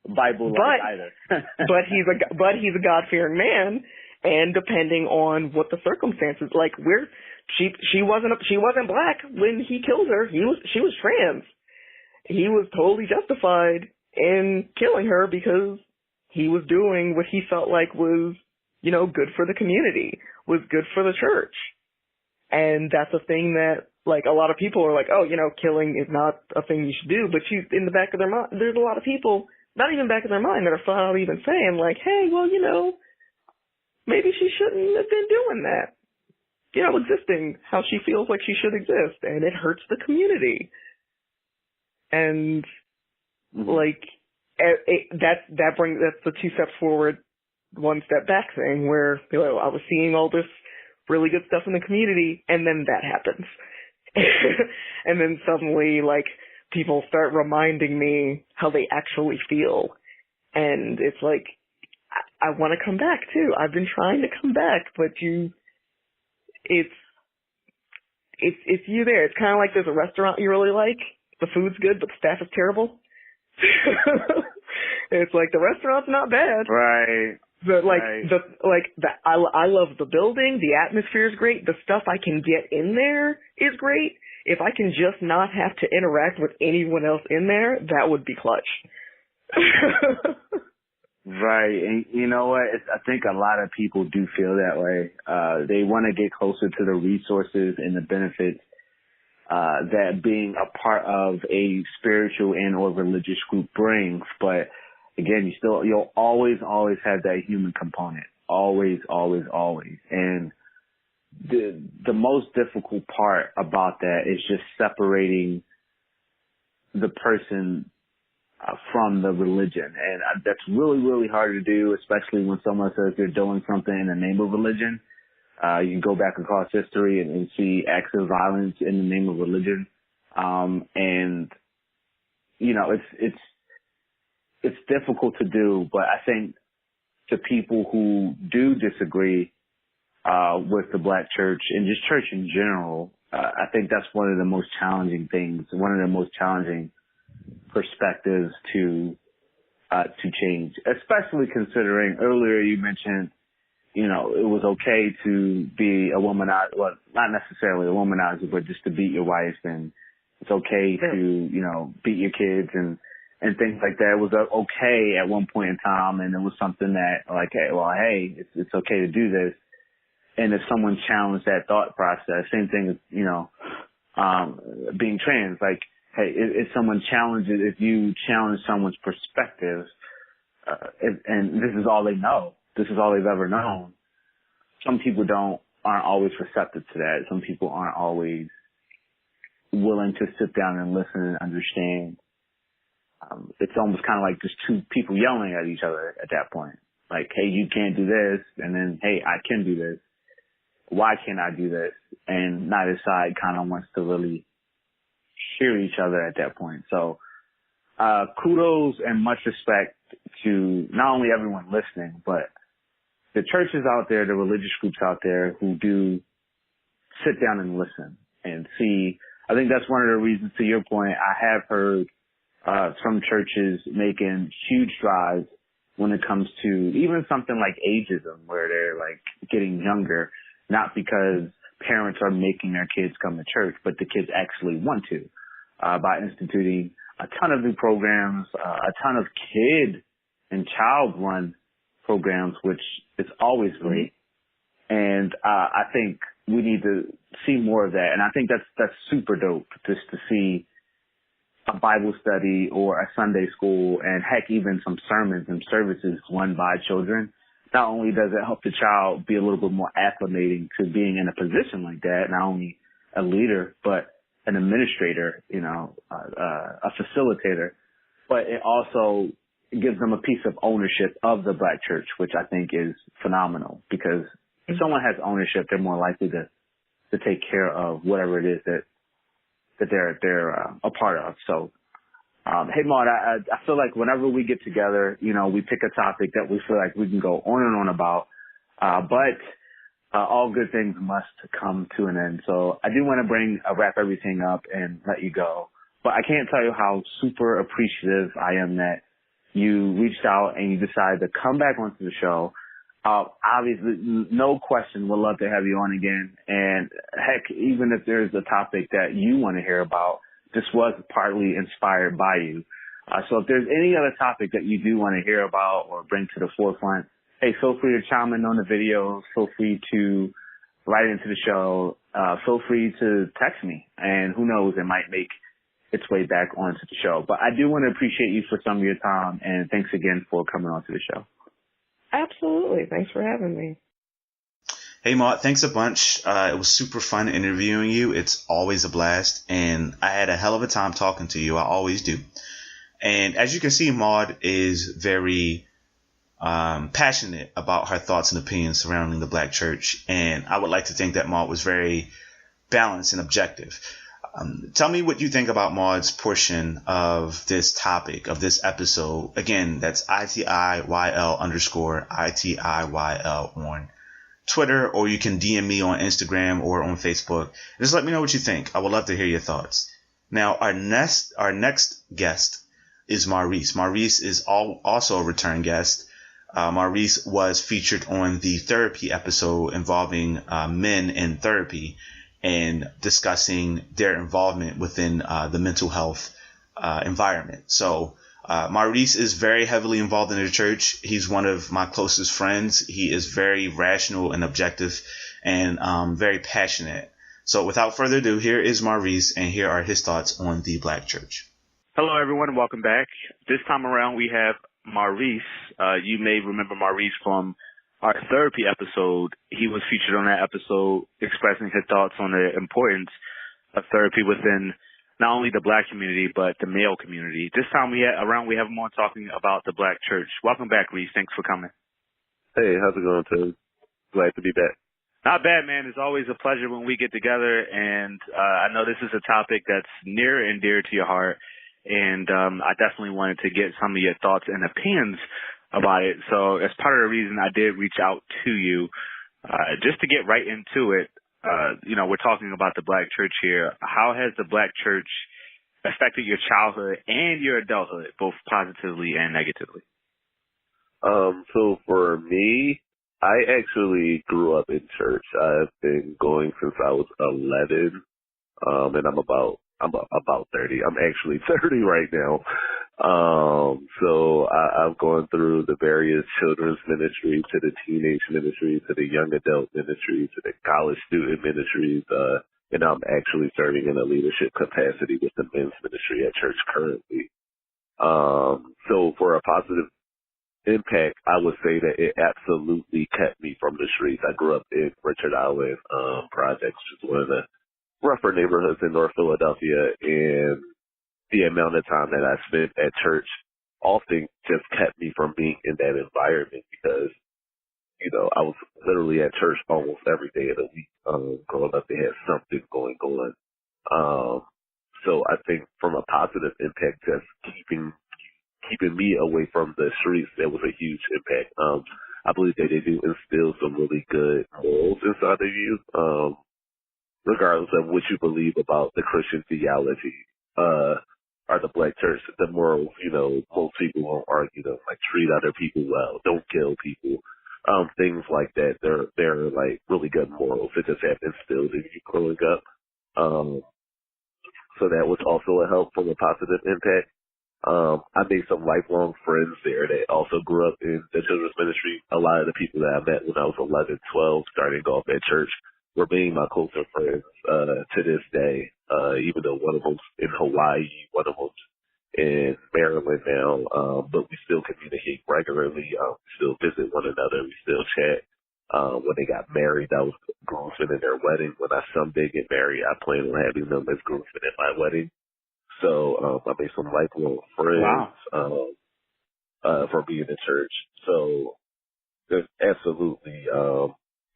Bible-like either. but he's a God-fearing man, and depending on what the circumstances, like, she wasn't black when he killed her. She was trans. He was totally justified in killing her because he was doing what he felt like was, you know, good for the community, was good for the church. And that's a thing that, like, a lot of people are like, oh, you know, killing is not a thing you should do. But in the back of their mind, there's a lot of people, not even back of their mind, that are flat out even saying, like, hey, well, you know, maybe she shouldn't have been doing that. You know, existing how she feels like she should exist. And it hurts the community. And, like, that's the two steps forward one step back thing where, you know, I was seeing all this really good stuff in the community, and then that happens. And then suddenly, like, people start reminding me how they actually feel. And it's like, I want to come back too. I've been trying to come back, but it's you there. It's kind of like there's a restaurant you really like. The food's good, but the staff is terrible. It's like the restaurant's not bad. Right. But like right. I love the building. The atmosphere is great. The stuff I can get in there is great. If I can just not have to interact with anyone else in there, that would be clutch. Right. And you know what? I think a lot of people do feel that way. They want to get closer to the resources and the benefits that being a part of a spiritual and or religious group brings. But again, you'll always have that human component. Always. And the most difficult part about that is just separating the person from the religion. And that's really, really hard to do, especially when someone says they're doing something in the name of religion. You can go back across history and see acts of violence in the name of religion. And, you know, it's difficult to do, but I think to people who do disagree with the Black church and just church in general, I think that's one of the most challenging things, one of the most challenging perspectives to change, especially considering earlier you mentioned, you know, it was okay to be a womanizer, well, not necessarily a womanizer, but just to beat your wife, and it's okay to, you know, beat your kids and things like that. It was okay at one point in time, and it was something that, like, hey, it's okay to do this. And if someone challenged that thought process, same thing as, you know, being trans, like, hey, if someone challenges, if you challenge someone's perspective, and this is all they know, this is all they've ever known, some people aren't always receptive to that. Some people aren't always willing to sit down and listen and understand. It's almost kind of like just two people yelling at each other at that point. Like, hey, you can't do this, and then, hey, I can do this. Why can't I do this? And neither side kind of wants to really hear each other at that point. So kudos and much respect to not only everyone listening, but the churches out there, the religious groups out there who do sit down and listen and see. I think that's one of the reasons, to your point, I have heard some churches making huge strides when it comes to even something like ageism, where they're like getting younger, not because parents are making their kids come to church, but the kids actually want to, by instituting a ton of new programs, a ton of kid and child run programs, which is always great. And I think we need to see more of that. And I think that's super dope, just to see a Bible study or a Sunday school, and heck, even some sermons and services run by children. Not only does it help the child be a little bit more acclimating to being in a position like that, not only a leader, but an administrator, you know, a facilitator, but it also gives them a piece of ownership of the Black church, which I think is phenomenal, because if someone has ownership, they're more likely to take care of whatever it is that they're a part of. So, hey, Maud, I feel like whenever we get together, you know, we pick a topic that we feel like we can go on and on about, but all good things must come to an end. So I do want to wrap everything up and let you go. But I can't tell you how super appreciative I am that you reached out and you decided to come back onto the show. Obviously, no question, we'd love to have you on again. And heck, even if there's a topic that you want to hear about, this was partly inspired by you. So if there's any other topic that you do want to hear about or bring to the forefront, hey, feel free to chime in on the videos. Feel free to write into the show. Feel free to text me. And who knows, it might make its way back onto the show. But I do want to appreciate you for some of your time. And thanks again for coming onto the show. Absolutely. Thanks for having me. Hey, Maud, thanks a bunch. It was super fun interviewing you. It's always a blast. And I had a hell of a time talking to you. I always do. And as you can see, Maud is very passionate about her thoughts and opinions surrounding the Black church. And I would like to think that Maud was very balanced and objective. Tell me what you think about Maud's portion of this topic, of this episode. Again, that's ITIYL_ITIYL on Twitter, or you can DM me on Instagram or on Facebook. Just let me know what you think. I would love to hear your thoughts. Now, our next guest is Maurice. Maurice is also a return guest. Maurice was featured on the therapy episode involving men in therapy and discussing their involvement within the mental health environment. So Maurice is very heavily involved in the church. He's one of my closest friends. He is very rational and objective and very passionate. So without further ado, here is Maurice, and here are his thoughts on the Black church. Hello, everyone. Welcome back. This time around, we have Maurice. You may remember Maurice from our therapy episode. He was featured on that episode expressing his thoughts on the importance of therapy within not only the Black community, but the male community. This time we have him on talking about the Black church. Welcome back, Reese. Thanks for coming. Hey, how's it going, Tim? Glad to be back. Not bad, man. It's always a pleasure when we get together, and I know this is a topic that's near and dear to your heart, and I definitely wanted to get some of your thoughts and opinions about it. So as part of the reason I did reach out to you, just to get right into it, we're talking about the Black church here. How has the Black church affected your childhood and your adulthood, both positively and negatively? So for me, I actually grew up in church. I've been going since I was 11, and I'm about 30. I'm actually 30 right now. So I've gone through the various children's ministry, to the teenage ministry, to the young adult ministry, to the college student ministries, and I'm actually serving in a leadership capacity with the men's ministry at church currently. So for a positive impact, I would say that it absolutely kept me from the streets. I grew up in Richard Island Projects, which is one of the rougher neighborhoods in North Philadelphia, and the amount of time that I spent at church often just kept me from being in that environment because, I was literally at church almost every day of the week. Growing up, they had something going on. So I think from a positive impact, just keeping me away from the streets, that was a huge impact. I believe that they do instill some really good morals inside of you, regardless of what you believe about the Christian theology, or the Black church. The morals, most people won't argue them, like treat other people well, don't kill people, things like that. They're like really good morals that just have instilled in you growing up. So that was also a help from a positive impact. I made some lifelong friends there that also grew up in the children's ministry. A lot of the people that I met when I was 11, 12, starting off at church, remain my closer friends to this day, even though one of them's in Hawaii, one of them's in Maryland now, but we still communicate regularly. We still visit one another. We still chat. When they got married, I was groomsman in their wedding. When I someday get married, I plan on having them as groomsmen at my wedding. So I made some lifelong friends. Wow. From being in church. So there's absolutely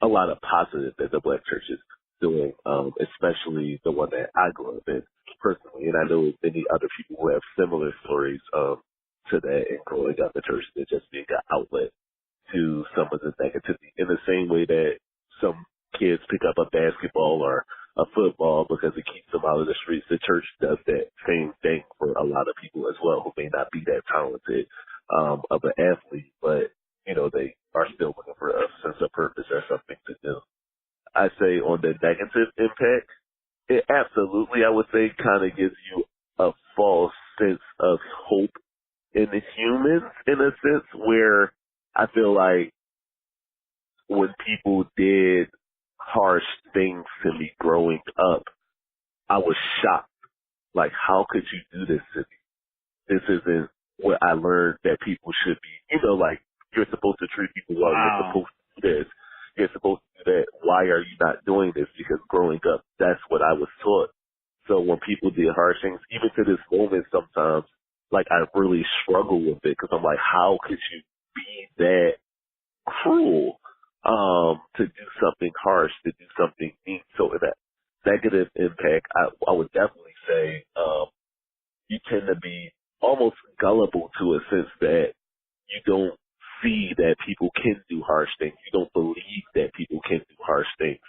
a lot of positive that the Black church is doing, especially the one that I grew up in personally. And I know many other people who have similar stories to that and growing up in church that just being an outlet to some of the negativity, in the same way that some kids pick up a basketball or a football because it keeps them out of the streets. The church does that same thing for a lot of people as well who may not be that talented of an athlete, but they are still looking for a sense of purpose or something to do. I say on the negative impact, it absolutely, I would say, kind of gives you a false sense of hope in the humans, in a sense where I feel like when people did harsh things to me growing up, I was shocked. Like, how could you do this to me? This isn't what I learned that people should be. Like, you're supposed to treat people well. Wow. You're supposed to do this. You're supposed to do that. Why are you not doing this? Because growing up, that's what I was taught. So when people did harsh things, even to this moment sometimes, like, I really struggle with it because I'm like, how could you be that cruel to do something harsh, to do something mean. So in that negative impact, I would definitely say you tend to be almost gullible to a sense that you don't see that people can do harsh things. You don't believe that people can do harsh things.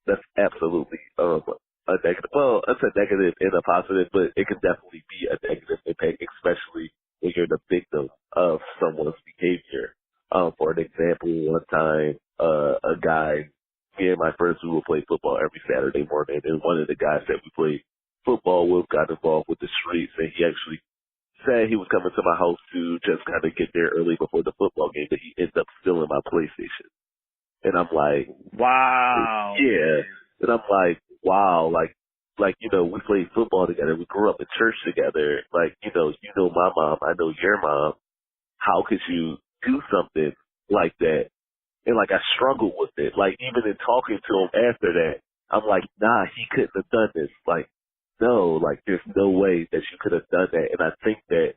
That's absolutely a negative. Well, it's a negative and a positive, but it can definitely be a negative impact, especially when you're the victim of someone's behavior. For an example, one time, a guy, me and my friends, we would play football every Saturday morning, and one of the guys that we played football with got involved with the streets, and he actually said he was coming to my house to just kind of get there early before the football game, but he ended up stealing my PlayStation. And I'm like, wow. Yeah. And I'm like, wow, like, we played football together. We grew up in church together. Like, you know my mom. I know your mom. How could you do something like that? And like, I struggled with it. Like, even in talking to him after that, I'm like, nah, he couldn't have done this. Like, no, like, there's no way that you could have done that. And I think that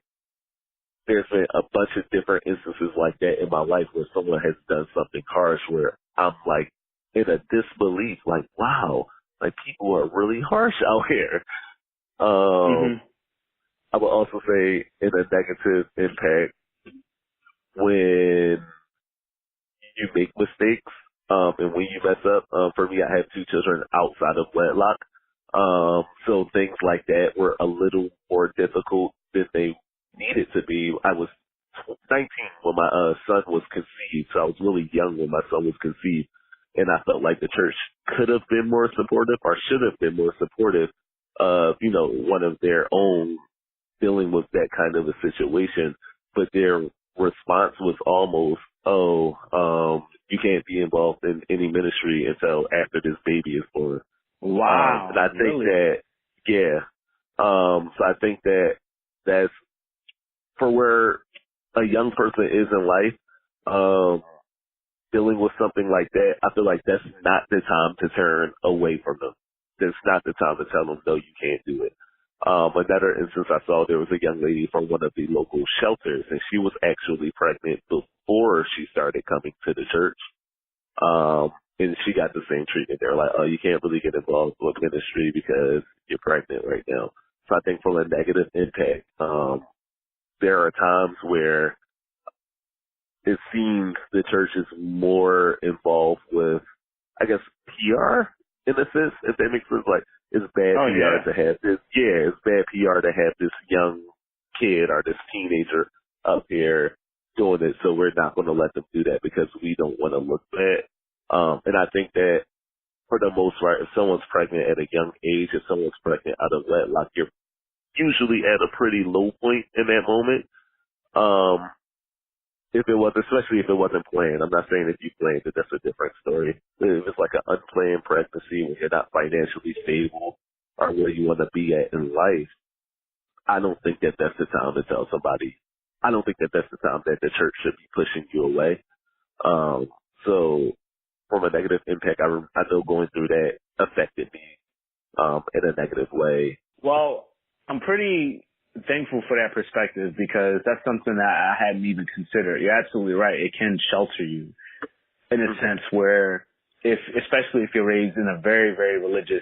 there's been a bunch of different instances like that in my life where someone has done something harsh where I'm like in a disbelief, like, wow, like people are really harsh out here. I would also say in a negative impact when you make mistakes, and when you mess up. For me, I have 2 children outside of wedlock. So things like that were a little more difficult than they needed to be. I was 19 when my son was conceived, so I was really young when my son was conceived, and I felt like the church could have been more supportive or should have been more supportive of, one of their own dealing with that kind of a situation, but their response was almost, you can't be involved in any ministry until after this baby is born. Wow. And I think really? that, yeah. So I think that that's for where a young person is in life, dealing with something like that. I feel like that's not the time to turn away from them. That's not the time to tell them, no, you can't do it. Another instance I saw, there was a young lady from one of the local shelters, and she was actually pregnant before she started coming to the church. And she got the same treatment. They're like, oh, you can't really get involved with ministry because you're pregnant right now. So I think from a negative impact, there are times where it seems the church is more involved with, I guess, PR in a sense, if that makes sense. Like, it's bad PR to have this. Yeah, it's bad PR to have this young kid or this teenager up here doing it. So we're not going to let them do that because we don't want to look bad. And I think that for the most part, if someone's pregnant at a young age, if someone's pregnant out of wedlock, you're usually at a pretty low point in that moment. Especially if it wasn't planned. I'm not saying if you planned it, that's a different story. If it's like an unplanned pregnancy when you're not financially stable or where you want to be at in life, I don't think that that's the time to tell somebody. I don't think that that's the time that the church should be pushing you away. So from a negative impact, I know going through that affected me in a negative way. Well, I'm pretty thankful for that perspective because that's something that I hadn't even considered. You're absolutely right. It can shelter you in a sense where especially if you're raised in a very, very religious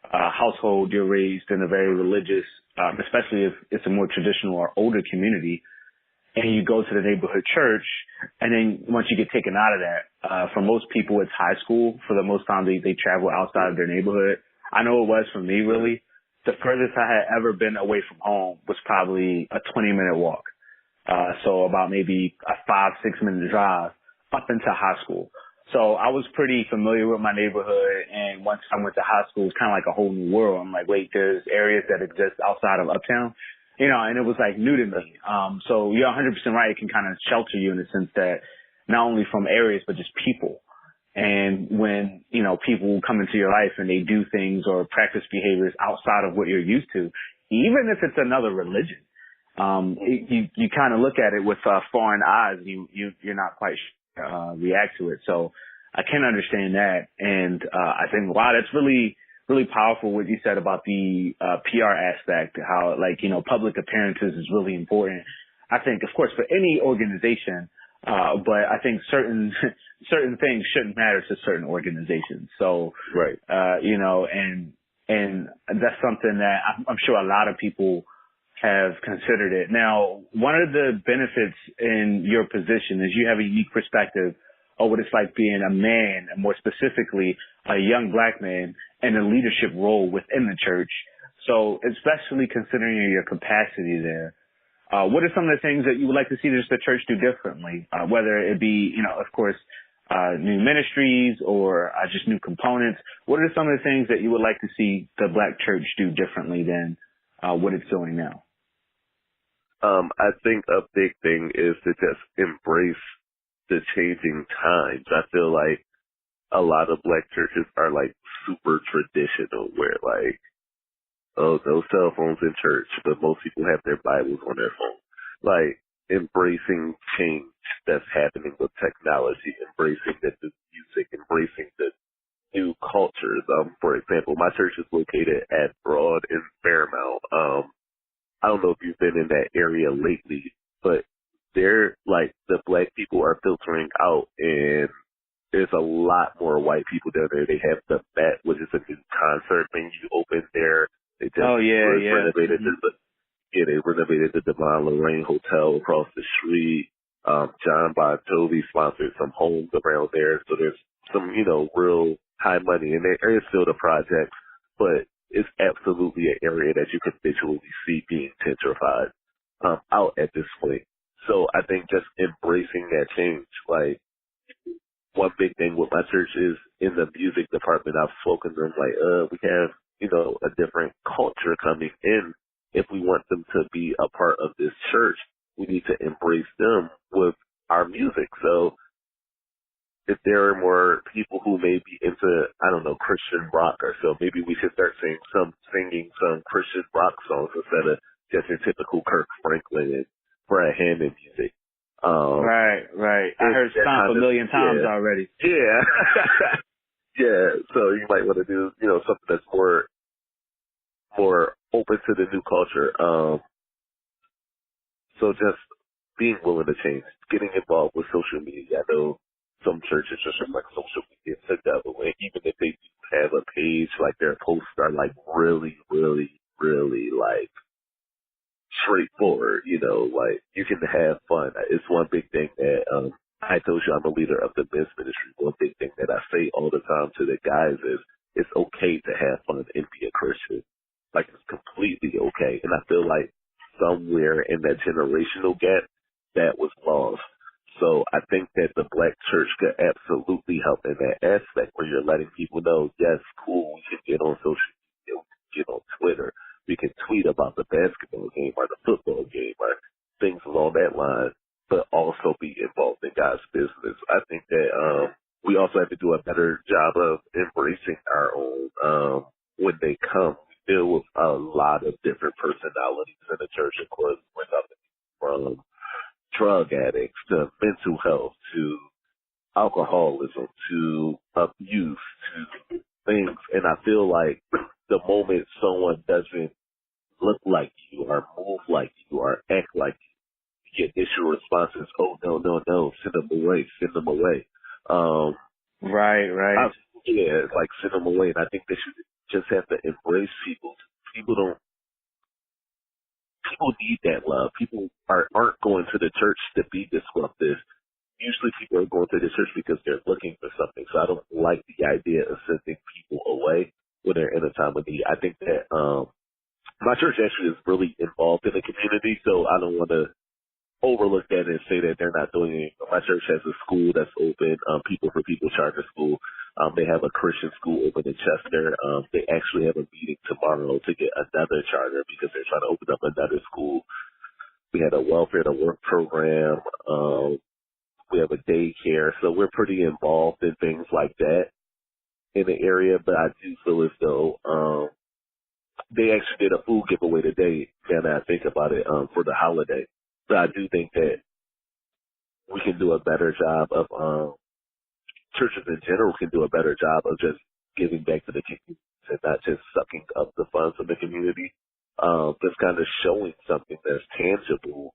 household, you're raised in a very religious, especially if it's a more traditional or older community, and you go to the neighborhood church, and then once you get taken out of that, for most people it's high school. For the most time they travel outside of their neighborhood. I know it was for me really. The furthest I had ever been away from home was probably a 20-minute walk. So about maybe a 5-6 minute drive up into high school. So I was pretty familiar with my neighborhood. And once I went to high school, it was kind of like a whole new world. I'm like, wait, there's areas that exist outside of Uptown, and it was like new to me. So you're 100% right. It can kind of shelter you in the sense that not only from areas, but just people. And when, people come into your life and they do things or practice behaviors outside of what you're used to, even if it's another religion, you kind of look at it with foreign eyes. You're not quite react to it. So I can understand that. And I think, wow, that's really, really powerful what you said about the PR aspect, how public appearances is really important. I think, of course, for any organization, but I think certain things shouldn't matter to certain organizations. So, Right. you know, and that's something that I'm sure a lot of people have considered it. Now, one of the benefits in your position is you have a unique perspective of what it's like being a man, and more specifically, a young black man in a leadership role within the church. So, especially considering your capacity there, what are some of the things that you would like to see just the church do differently? Whether it be, you know, of course, new ministries or just new components. What are some of the things that you would like to see the black church do differently than what it's doing now? I think a big thing is to just embrace the changing times. I feel like a lot of black churches are like super traditional, where like, oh, no cell phones in church, but most people have their Bibles on their phone. Like, embracing change that's happening with technology, embracing the new music, embracing the new cultures. For example, my church is located at Broad in Fairmount. I don't know if you've been in that area lately, but they're like, the black people are filtering out, and there's a lot more white people down there. They have the Met, which is a new concert venue open there. They just renovated they renovated the Devon Lorraine Hotel across the street. John Bon Jovi sponsored some homes around there. So there's some, you know, real high money, and there is still the projects, but it's absolutely an area that you can visually see being gentrified out at this point. So I think just embracing that change. Like, one big thing with my church is in the music department, I've spoken to them like, we have, you know, a different culture coming in. If we want them to be a part of this church, we need to embrace them with our music. So if there are more people who may be into, I don't know, Christian rock or so, maybe we should start singing some Christian rock songs instead of just your typical Kirk Franklin and Brad Hammond music. Right. I heard Stomp a million times already. Yeah. Yeah. So you might want to do, you know, something that's more open to the new culture. So just being willing to change, getting involved with social media. I know some churches just like social media to devil, and even if they do have a page, like their posts are like really, really, really like straightforward, you know, like you can have fun. It's one big thing that I told you I'm a leader of the men's ministry. One big thing that I say all the time to the guys is it's okay to have fun and be a Christian. Like, it's completely okay. And I feel like somewhere in that generational gap that was lost. So I think that the black church could absolutely help in that aspect, where you're letting people know, yes, cool, we can get on social media, we can get on Twitter, we can tweet about the basketball game or the football game or things along that line, but also be involved in God's business. I think that we also have to do a better job of embracing our own when they come. We deal with a lot of different personalities in the church, of course, from drug addicts to mental health to alcoholism to abuse to things. And I feel like the moment someone doesn't look like you or move like you or act like you, get initial responses, oh, no, send them away. Right. Yeah, it's like send them away. And I think they should just have to embrace people. People need that love. People aren't going to the church to be disruptive. Usually people are going to the church because they're looking for something. So I don't like the idea of sending people away when they're in a time of need. I think that my church actually is really involved in the community, so I don't want to overlook that and say that they're not doing it. My church has a school that's open, People for People charter school. They have a Christian school open in Chester. They actually have a meeting tomorrow to get another charter because they're trying to open up another school. We had a welfare to work program. We have a daycare, so we're pretty involved in things like that in the area. But I do feel as though they actually did a food giveaway today, now that I think about it, for the holiday. So I do think that we can do a better job of, churches in general can do a better job of just giving back to the community and not just sucking up the funds of the community. Just kind of showing something that's tangible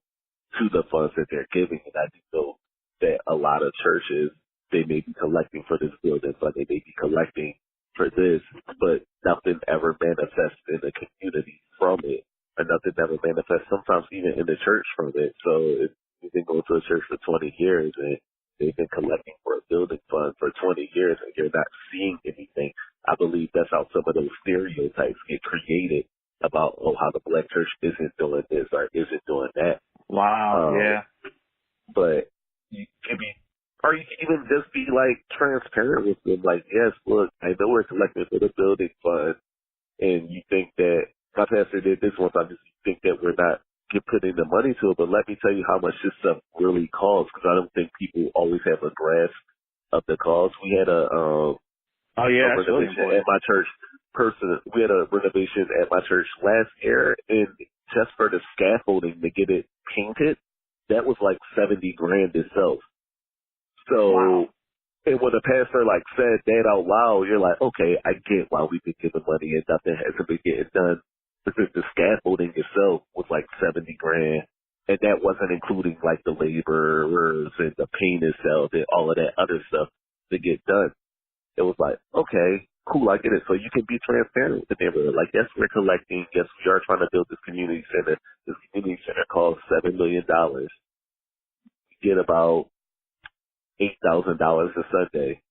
to the funds that they're giving. And I do know that a lot of churches, they may be collecting for this building, but they may be collecting for this, but nothing ever manifests in the community from it, or nothing ever manifests sometimes even in the church from it. So if you've been going to a church for 20 years and they've been collecting for a building fund for 20 years and you're not seeing anything, I believe that's how some of those stereotypes get created about, oh, how the Black church isn't doing this or isn't doing that. Wow, yeah. But you can be, or you can even just be like transparent with them, like, yes, look, I know we're collecting for the building fund, and you think that my pastor did this one time, you think that we're not putting the money to it, but let me tell you how much this stuff really costs, because I don't think people always have a grasp of the cost. We had a renovation at my church. We had a renovation at my church last year, and just for the scaffolding to get it painted, that was like $70,000 itself. So, wow. And when the pastor like said that out loud, you're like, okay, I get why we've been giving money and nothing hasn't been getting done, because the scaffolding itself was like $70,000, and that wasn't including like the laborers and the paint itself and all of that other stuff to get done. It was like, okay, cool, I get it. So you can be transparent with the neighborhood. Like, yes, we're collecting. Yes, we are trying to build this community center. This community center costs $7 million. We get about $8,000 a Sunday.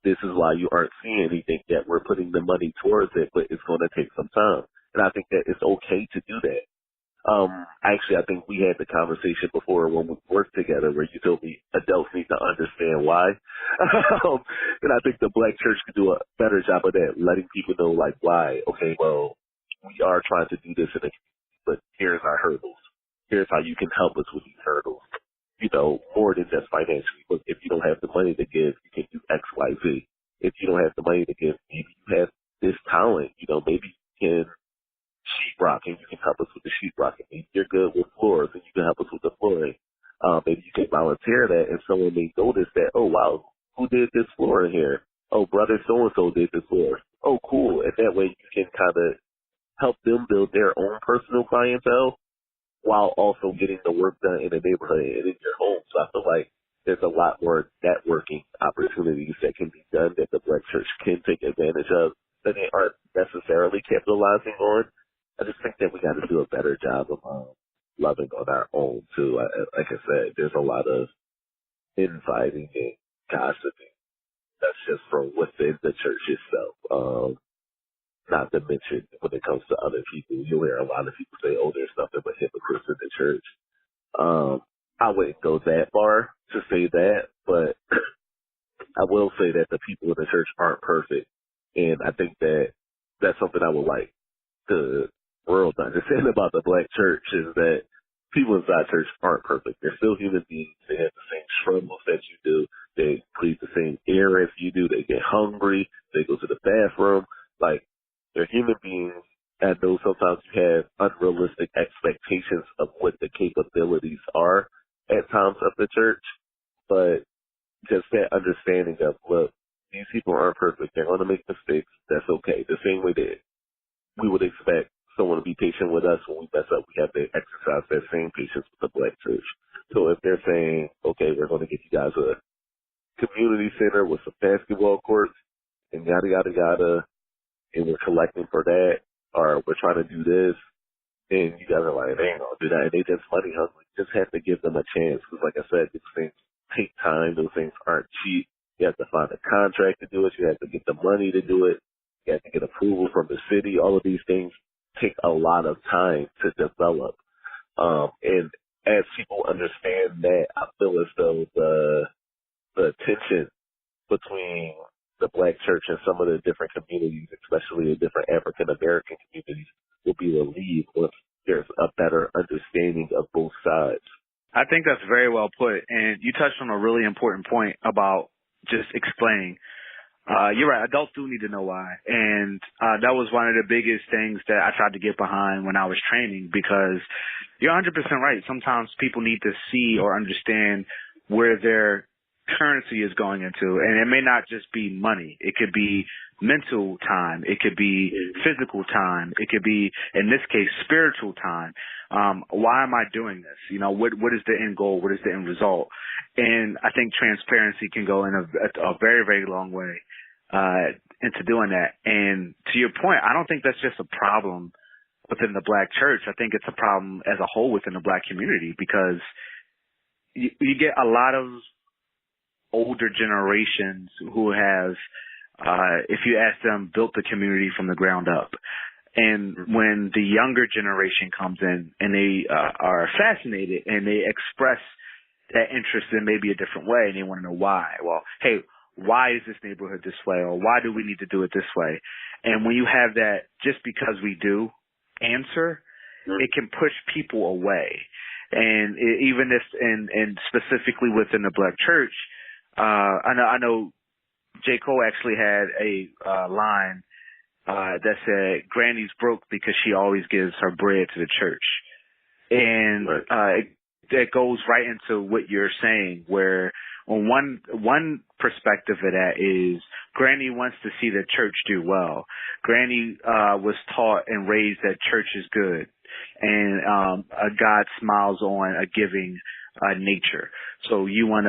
This is why you aren't seeing anything yet. We're putting the money towards it, but it's going to take some time. And I think that it's okay to do that. Actually, I think we had the conversation before when we worked together where you told me adults need to understand why. And I think the Black church could do a better job of that, letting people know, like, why. Okay, well, we are trying to do this in a community, but here's our hurdles. Here's how you can help us with these hurdles. You know, more than just financially. Look, if you don't have the money to give, you can do X, Y, Z. If you don't have the money to give, maybe you have this talent. You know, maybe you can sheetrock and you can help us with the sheetrocking. Maybe you're good with floors and you can help us with the flooring. Maybe you can volunteer that and someone may notice that, oh, wow, who did this floor in here? Oh, brother so-and-so did this floor. Oh, cool. And that way you can kind of help them build their own personal clientele while also getting the work done in the neighborhood and in your home. So I feel like there's a lot more networking opportunities that can be done that the Black church can take advantage of that they aren't necessarily capitalizing on. I just think that we got to do a better job of loving on our own, too. Like I said, there's a lot of infighting and gossiping. That's just from within the church itself. Not to mention, when it comes to other people, you'll hear a lot of people say, oh, there's nothing but hypocrites in the church. I wouldn't go that far to say that, but I will say that the people in the church aren't perfect. And I think that that's something I would like the world to understand about the Black church is that people inside church aren't perfect. They're still human beings. They have the same struggles that you do. They breathe the same air as you do. They get hungry. They go to the bathroom. Like, they're human beings. And I know sometimes you have unrealistic expectations of what the capabilities are at times of the church. But just that understanding of, look, these people aren't perfect. They're going to make mistakes. That's okay. The same way that we would expect someone to be patient with us when we mess up, we have to exercise that same patience with the Black church. So if they're saying, okay, we're going to get you guys a community center with some basketball courts and yada, yada, yada, and we're collecting for that, or we're trying to do this, and you guys are like, they ain't going to do that, and they just money hungry. You just have to give them a chance, because like I said, these things take time. Those things aren't cheap. You have to find a contract to do it. You have to get the money to do it. You have to get approval from the city. All of these things take a lot of time to develop. And as people understand that, I feel as though the tension between the Black church and some of the different communities, especially the different African American communities, will be relieved once there's a better understanding of both sides. I think that's very well put. And you touched on a really important point about just explaining. You're right. Adults do need to know why. And that was one of the biggest things that I tried to get behind when I was training, because you're 100% right. Sometimes people need to see or understand where their currency is going into. And it may not just be money. It could be mental time. It could be physical time. It could be, in this case, spiritual time. Why am I doing this? You know, what is the end goal? What is the end result? And I think transparency can go in a very, very long way into doing that. And to your point, I don't think that's just a problem within the Black church. I think it's a problem as a whole within the Black community, because you get a lot of older generations who have, if you ask them, built the community from the ground up. And when the younger generation comes in and they are fascinated and they express that interest in maybe a different way, and they want to know why. Well, hey, why is this neighborhood this way? Or why do we need to do it this way? And when you have that just because we do answer, it can push people away. And even if, and specifically within the Black church, I know J. Cole actually had a line that said, "Granny's broke because she always gives her bread to the church." And that goes right into what you're saying, where on one perspective of that is Granny wants to see the church do well. Granny was taught and raised that church is good, and God smiles on a giving nature. So you want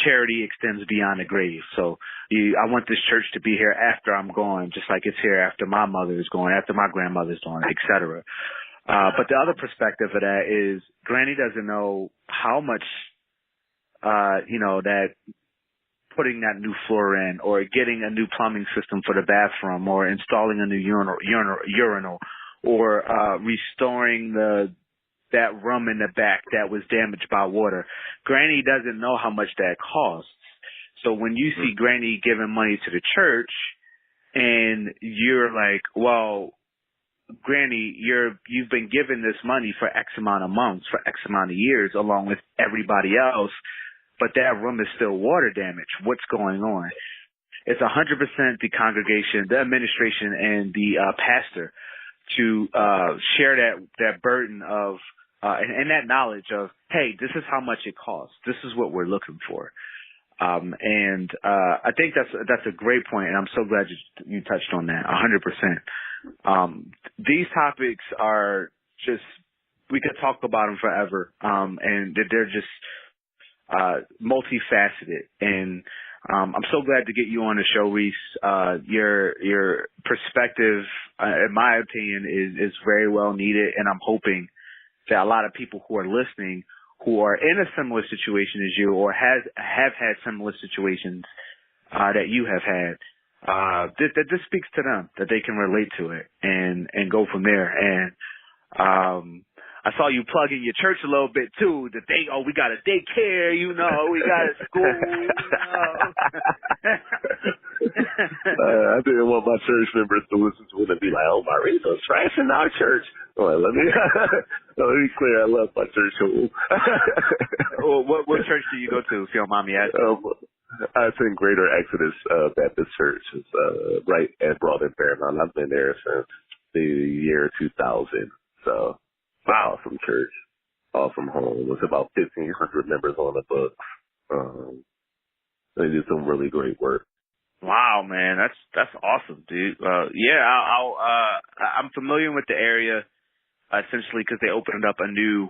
charity extends beyond the grave. So I want this church to be here after I'm gone, just like it's here after my mother is gone, after my grandmother's gone, etc. But the other perspective of that is Granny doesn't know how much, that putting that new floor in, or getting a new plumbing system for the bathroom, or installing a new urinal, or restoring that room in the back that was damaged by water. Granny doesn't know how much that costs. So when you see Granny giving money to the church, and you're like, well, Granny, you've been given this money for X amount of months, for X amount of years, along with everybody else, but that room is still water damaged. What's going on? It's 100% the congregation, the administration, and the pastor to share that burden of and that knowledge of, hey, this is how much it costs. This is what we're looking for. And I think that's a great point, and I'm so glad you touched on that. 100%. These topics are just, we could talk about them forever, and they're just multifaceted. And I'm so glad to get you on the show, Reese. Your perspective, in my opinion, is very well needed, and I'm hoping that a lot of people who are listening, who are in a similar situation as you, or have had similar situations that you have had, that this speaks to them, that they can relate to it and go from there. And I saw you plugging your church a little bit too. We got a daycare, we got a school, I didn't want my church members to listen to it and be like, "Oh, Maurice trash in our church." Well, let me be clear. I love my church home. Well, what church do you go to, if you don't mind me asking? I attend Greater Exodus Baptist Church. It's right at Broad and Fairmount. I've been there since the year 2000. So, awesome church, awesome home. It's about 1,500 members on the books. They do some really great work. Wow, man, that's awesome, dude. I'm familiar with the area, essentially because they opened up a new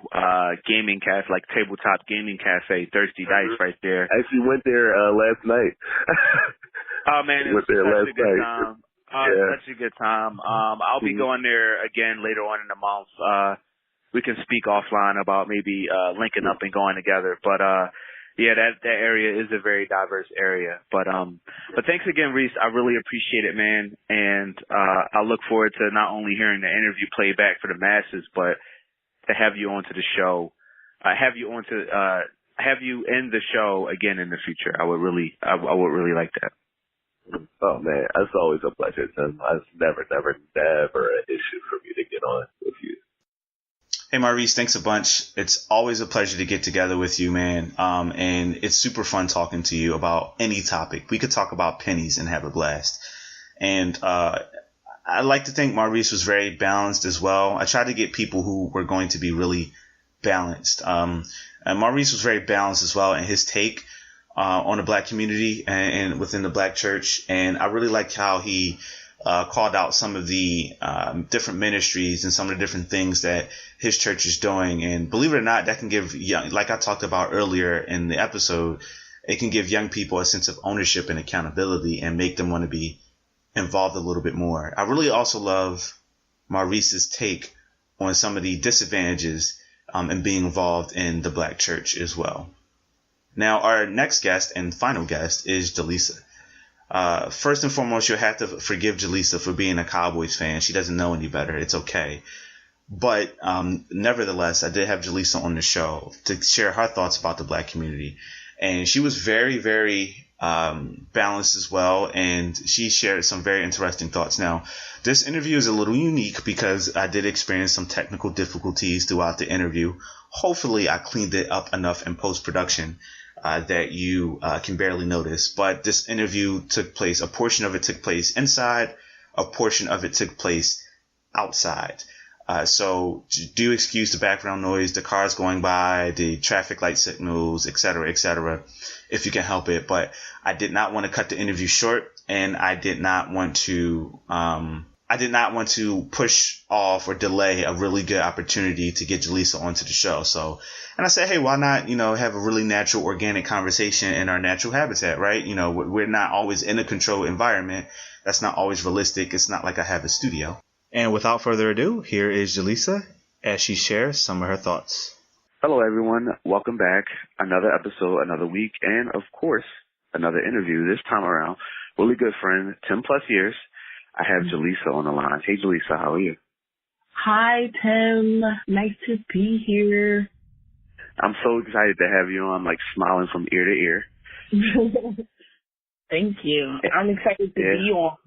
gaming cafe, like tabletop gaming cafe, Thirsty Dice, right there. I actually went there last night. Oh man, it was such a good time. Such a good time. I'll be going there again later on in the month. We can speak offline about maybe linking up and going together. But that area is a very diverse area. But thanks again, Reese. I really appreciate it, man. And I look forward to not only hearing the interview playback for the masses, but to have you onto the show, have you in the show again in the future. I would really like that. Oh man, it's always a pleasure, Tim. It's never an issue for me to get on with you. Hey, Maurice, thanks a bunch. It's always a pleasure to get together with you, man. And it's super fun talking to you about any topic. We could talk about pennies and have a blast. And I like to think Maurice was very balanced as well. I tried to get people who were going to be really balanced. And Maurice was very balanced as well in his take on the black community and within the black church. And I really liked how he called out some of the different ministries and some of the different things that his church is doing. And believe it or not, that can give young, like I talked about earlier in the episode, it can give young people a sense of ownership and accountability and make them want to be involved a little bit more. I really also love Maurice's take on some of the disadvantages in being involved in the black church as well. Now, our next guest and final guest is Jaleesa. First and foremost, you'll have to forgive Jaleesa for being a Cowboys fan. She doesn't know any better. It's okay. But nevertheless, I did have Jaleesa on the show to share her thoughts about the black community. And she was very, very balanced as well. And she shared some very interesting thoughts. Now, this interview is a little unique because I did experience some technical difficulties throughout the interview. Hopefully, I cleaned it up enough in post-production that you can barely notice. But this interview took place, a portion of it took place inside, a portion of it took place outside. So do excuse the background noise, the cars going by, the traffic light signals, et cetera, if you can help it. But I did not want to cut the interview short, and I did not want to push off or delay a really good opportunity to get Jaleesa onto the show. So, and I said, hey, why not, have a really natural, organic conversation in our natural habitat, right? We're not always in a controlled environment. That's not always realistic. It's not like I have a studio. And without further ado, here is Jaleesa as she shares some of her thoughts. Hello, everyone. Welcome back. Another episode, another week, and of course, another interview. This time around, really good friend, 10 plus years. I have Jaleesa on the line. Hey, Jaleesa, how are you? Hi, Tim. Nice to be here. I'm so excited to have you on. I'm like smiling from ear to ear. Thank you. I'm excited to be on.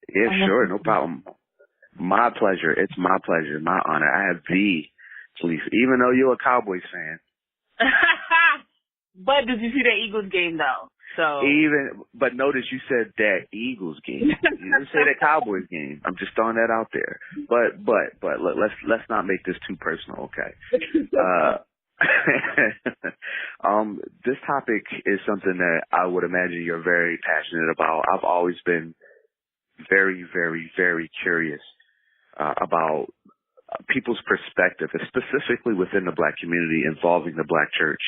Yeah, sure. No problem. My pleasure. It's my pleasure. My honor. I have the Jaleesa, even though you're a Cowboys fan. But did you see the Eagles game, though? But notice you said that Eagles game. You didn't say that Cowboys game. I'm just throwing that out there. But let's not make this too personal, okay? This topic is something that I would imagine you're very passionate about. I've always been very, very, very curious about people's perspective, specifically within the black community involving the black church.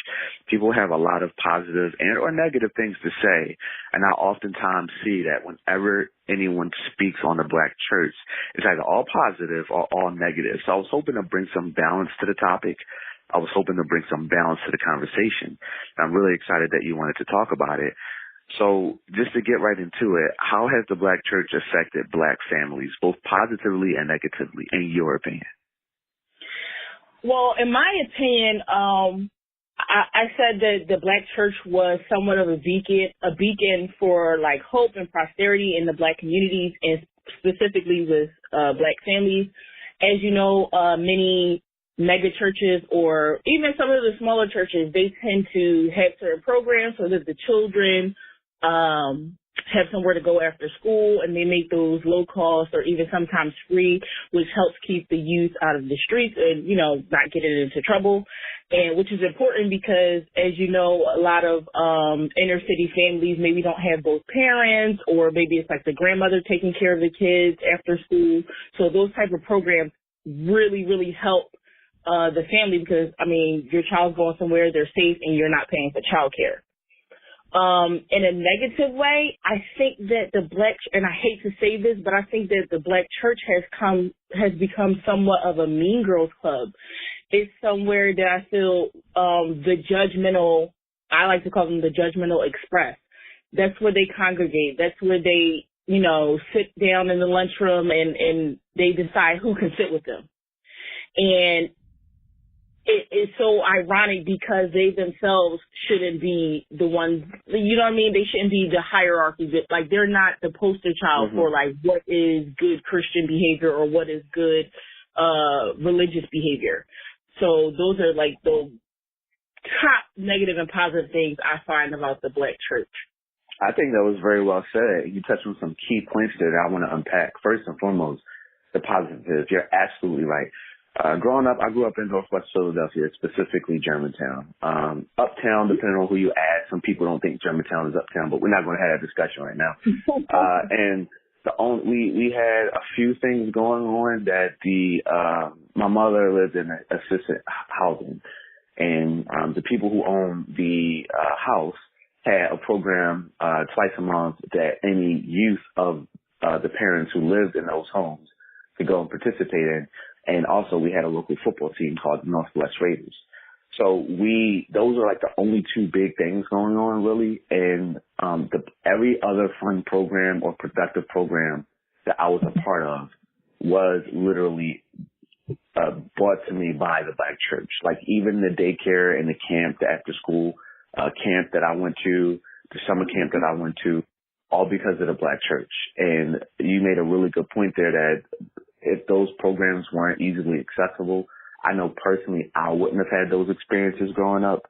People have a lot of positive and or negative things to say, and I oftentimes see that whenever anyone speaks on the black church, it's either all positive or all negative. So I was hoping to bring some balance to the topic. I was hoping to bring some balance to the conversation. I'm really excited that you wanted to talk about it. So just to get right into it, how has the black church affected black families, both positively and negatively, in your opinion? Well, in my opinion, I said that the black church was somewhat of a beacon for like hope and prosperity in the black communities, and specifically with black families. As you know, many mega churches or even some of the smaller churches, they tend to have certain programs so that the children have somewhere to go after school, and they make those low cost or even sometimes free, which helps keep the youth out of the streets and, not getting into trouble. And which is important because, as you know, a lot of inner city families maybe don't have both parents, or maybe it's like the grandmother taking care of the kids after school. So those type of programs really, really help the family because, your child's going somewhere, they're safe, and you're not paying for childcare. In a negative way, I think that and I hate to say this, but I think that the black church has become somewhat of a mean girls club. It's somewhere that I feel, I like to call them the judgmental express. That's where they congregate. That's where they, sit down in the lunchroom and they decide who can sit with them. And it's so ironic because they themselves shouldn't be the ones, They shouldn't be the hierarchy. Like, they're not the poster child for, like, what is good Christian behavior or what is good religious behavior. So those are, like, the top negative and positive things I find about the black church. I think that was very well said. You touched on some key points there that I want to unpack. First and foremost, the positive. You're absolutely right. Growing up, I grew up in Northwest Philadelphia, specifically Germantown. Uptown, depending on who you ask, some people don't think Germantown is uptown, but we're not going to have that discussion right now. And we had a few things going on that my mother lived in assisted housing, and the people who owned the house had a program twice a month that any youth of the parents who lived in those homes could go and participate in. And also we had a local football team called the Northwest Raiders. So those are like the only two big things going on really. And every other fun program or productive program that I was a part of was literally brought to me by the Black church. Like even the daycare and the camp, the after school camp that I went to, the summer camp that I went to, all because of the Black church. And you made a really good point there that if those programs weren't easily accessible, I know personally I wouldn't have had those experiences growing up.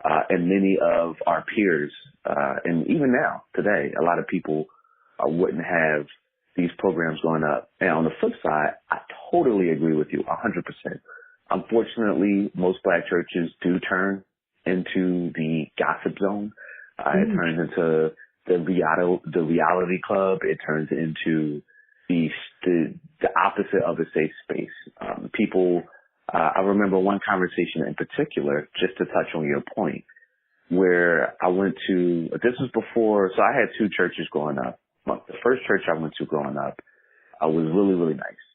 And many of our peers, and even now, today, a lot of people wouldn't have these programs growing up. And on the flip side, I totally agree with you 100%. Unfortunately, most Black churches do turn into the gossip zone. It turns into the reality club. It turns into the opposite of a safe space. People, I remember one conversation in particular, just to touch on your point, where I went to, this was before, so I had two churches growing up. The first church I went to growing up was really, really nice.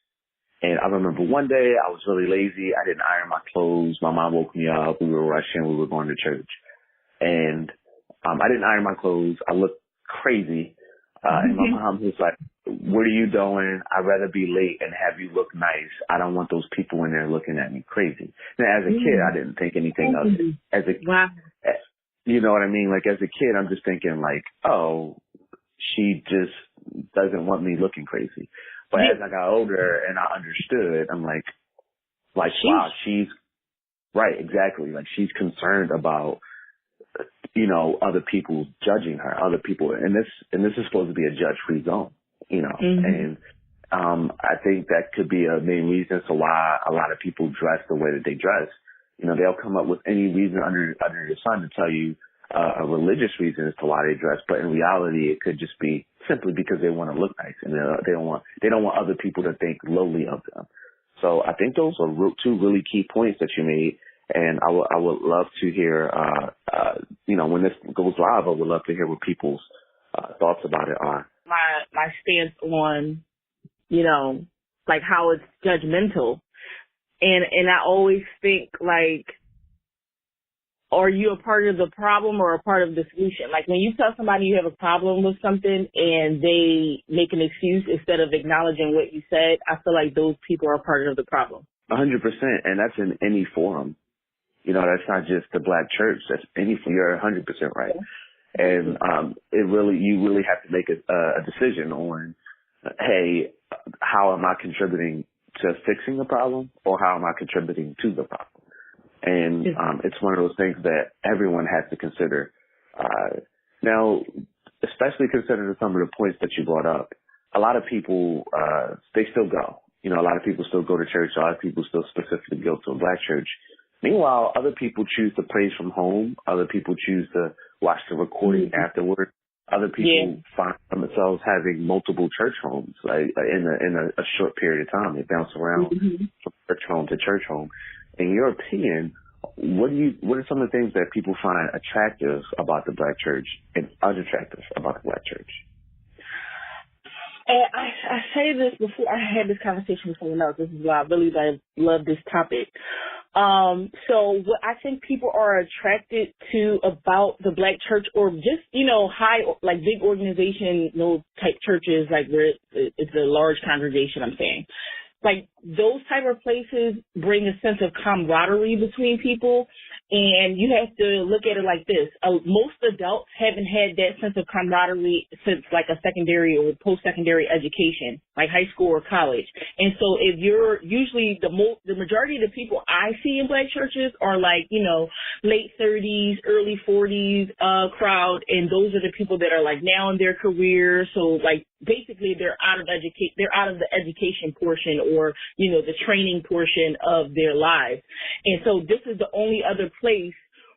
And I remember one day I was really lazy. I didn't iron my clothes. My mom woke me up. We were rushing. We were going to church. And I didn't iron my clothes. I looked crazy. And my mom was like, what are you doing? I'd rather be late and have you look nice. I don't want those people in there looking at me crazy. Now, as a kid, I didn't think anything of it. You know what I mean? Like, as a kid, I'm just thinking, like, oh, she just doesn't want me looking crazy. But as I got older and I understood, I'm like, wow, she's right, exactly. Like, she's concerned about, you know, other people judging her, other people, and this is supposed to be a judge-free zone, you know, and I think that could be a main reason as to why a lot of people dress the way that they dress. You know, they'll come up with any reason under the sun to tell you a religious reason as to why they dress, but in reality, it could just be simply because they want to look nice and they don't want other people to think lowly of them. So I think those are two really key points that you made. And I would love to hear, you know, when this goes live, I would love to hear what people's thoughts about it are. My stance on, you know, like how it's judgmental. And I always think, like, are you a part of the problem or a part of the solution? Like when you tell somebody you have a problem with something and they make an excuse instead of acknowledging what you said, I feel like those people are part of the problem. 100%. And that's in any forum. You know, that's not just the Black church. That's you're 100% right. And you really have to make a decision on, hey, how am I contributing to fixing the problem or how am I contributing to the problem? And it's one of those things that everyone has to consider. Now, especially considering some of the points that you brought up, a lot of people, they still go. You know, a lot of people still go to church. A lot of people still specifically go to a Black church. Meanwhile, other people choose to praise from home. Other people choose to watch the recording afterward. Other people find themselves having multiple church homes, like in a short period of time. They bounce around from church home to church home. In your opinion, what are some of the things that people find attractive about the Black church and unattractive about the Black church? And I say this before I had this conversation with someone else. This is why I really love this topic. So what I think people are attracted to about the Black church, or just, you know, like big organization, you know, type churches, like where it's a large congregation, I'm saying. Like those type of places bring a sense of camaraderie between people, and you have to look at it like this. Most adults haven't had that sense of camaraderie since like a secondary or post-secondary education, like high school or college. And so if you're usually the majority of the people I see in Black churches are like, you know, late 30s, early 40s crowd, and those are the people that are like now in their career. So like basically they're out of the education portion, or the training portion of their lives. And so this is the only other place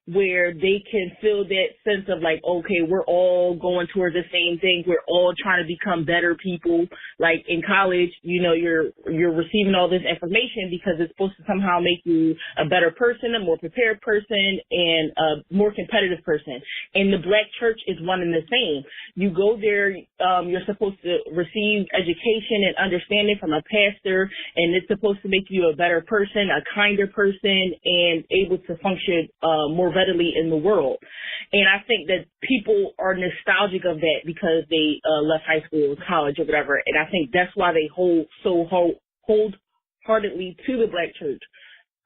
where they can feel that sense of like, okay, we're all going towards the same thing. We're all trying to become better people. Like in college, you're receiving all this information because it's supposed to somehow make you a better person, a more prepared person, and a more competitive person. And the Black church is one and the same. You go there, you're supposed to receive education and understanding from a pastor, and it's supposed to make you a better person, a kinder person, and able to function more readily in the world. And I think that people are nostalgic of that because they left high school, college, or whatever. And I think that's why they hold wholeheartedly to the Black church.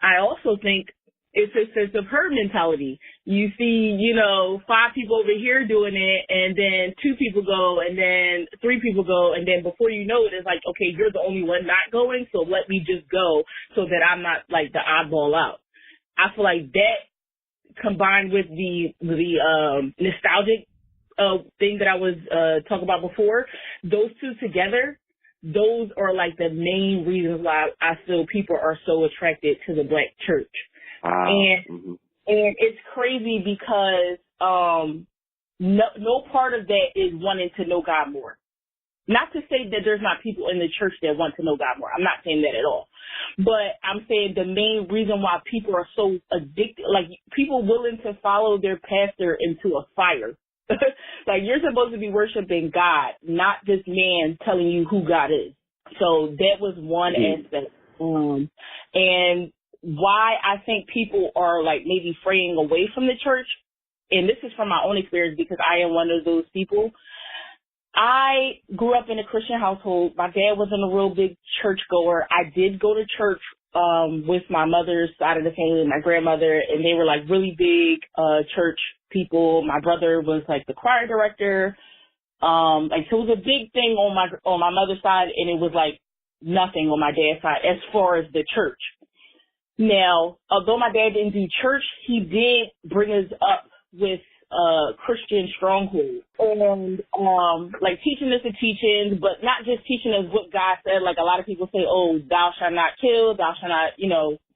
I also think it's a sense of herd mentality. You see, 5 people over here doing it, and then 2 people go, and then 3 people go, and then before you know it, it's like, okay, you're the only one not going, so let me just go so that I'm not like the oddball out. I feel like that, combined with the nostalgic thing that I was talking about before, those two together, those are like the main reasons why I feel people are so attracted to the Black church. And it's crazy because no part of that is wanting to know God more. Not to say that there's not people in the church that want to know God more. I'm not saying that at all. But I'm saying the main reason why people are so addicted, like people willing to follow their pastor into a fire. Like you're supposed to be worshiping God, not this man telling you who God is. So that was one aspect. And why I think people are like maybe fraying away from the church, and this is from my own experience because I am one of those people. I grew up in a Christian household. My dad wasn't a real big church goer. I did go to church with my mother's side of the family, my grandmother, and they were like really big church people. My brother was like the choir director. So it was a big thing on my mother's side, and it was like nothing on my dad's side as far as the church. Now, although my dad didn't do church, he did bring us up with Christian stronghold, and like teaching us the teachings, but not just teaching us what God said. Like a lot of people say, oh, thou shalt not kill, thou shalt not,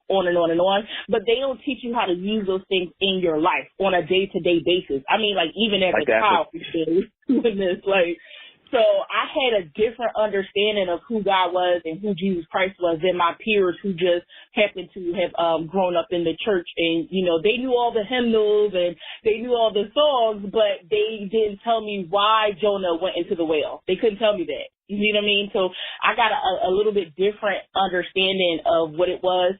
on and on and on, but they don't teach you how to use those things in your life on a day-to-day basis. I mean, like even as a child, doing this, like, so I had a different understanding of who God was and who Jesus Christ was than my peers who just happened to have grown up in the church. And, they knew all the hymnals and they knew all the songs, but they didn't tell me why Jonah went into the whale. They couldn't tell me that. You know what I mean? So I got a little bit different understanding of what it was.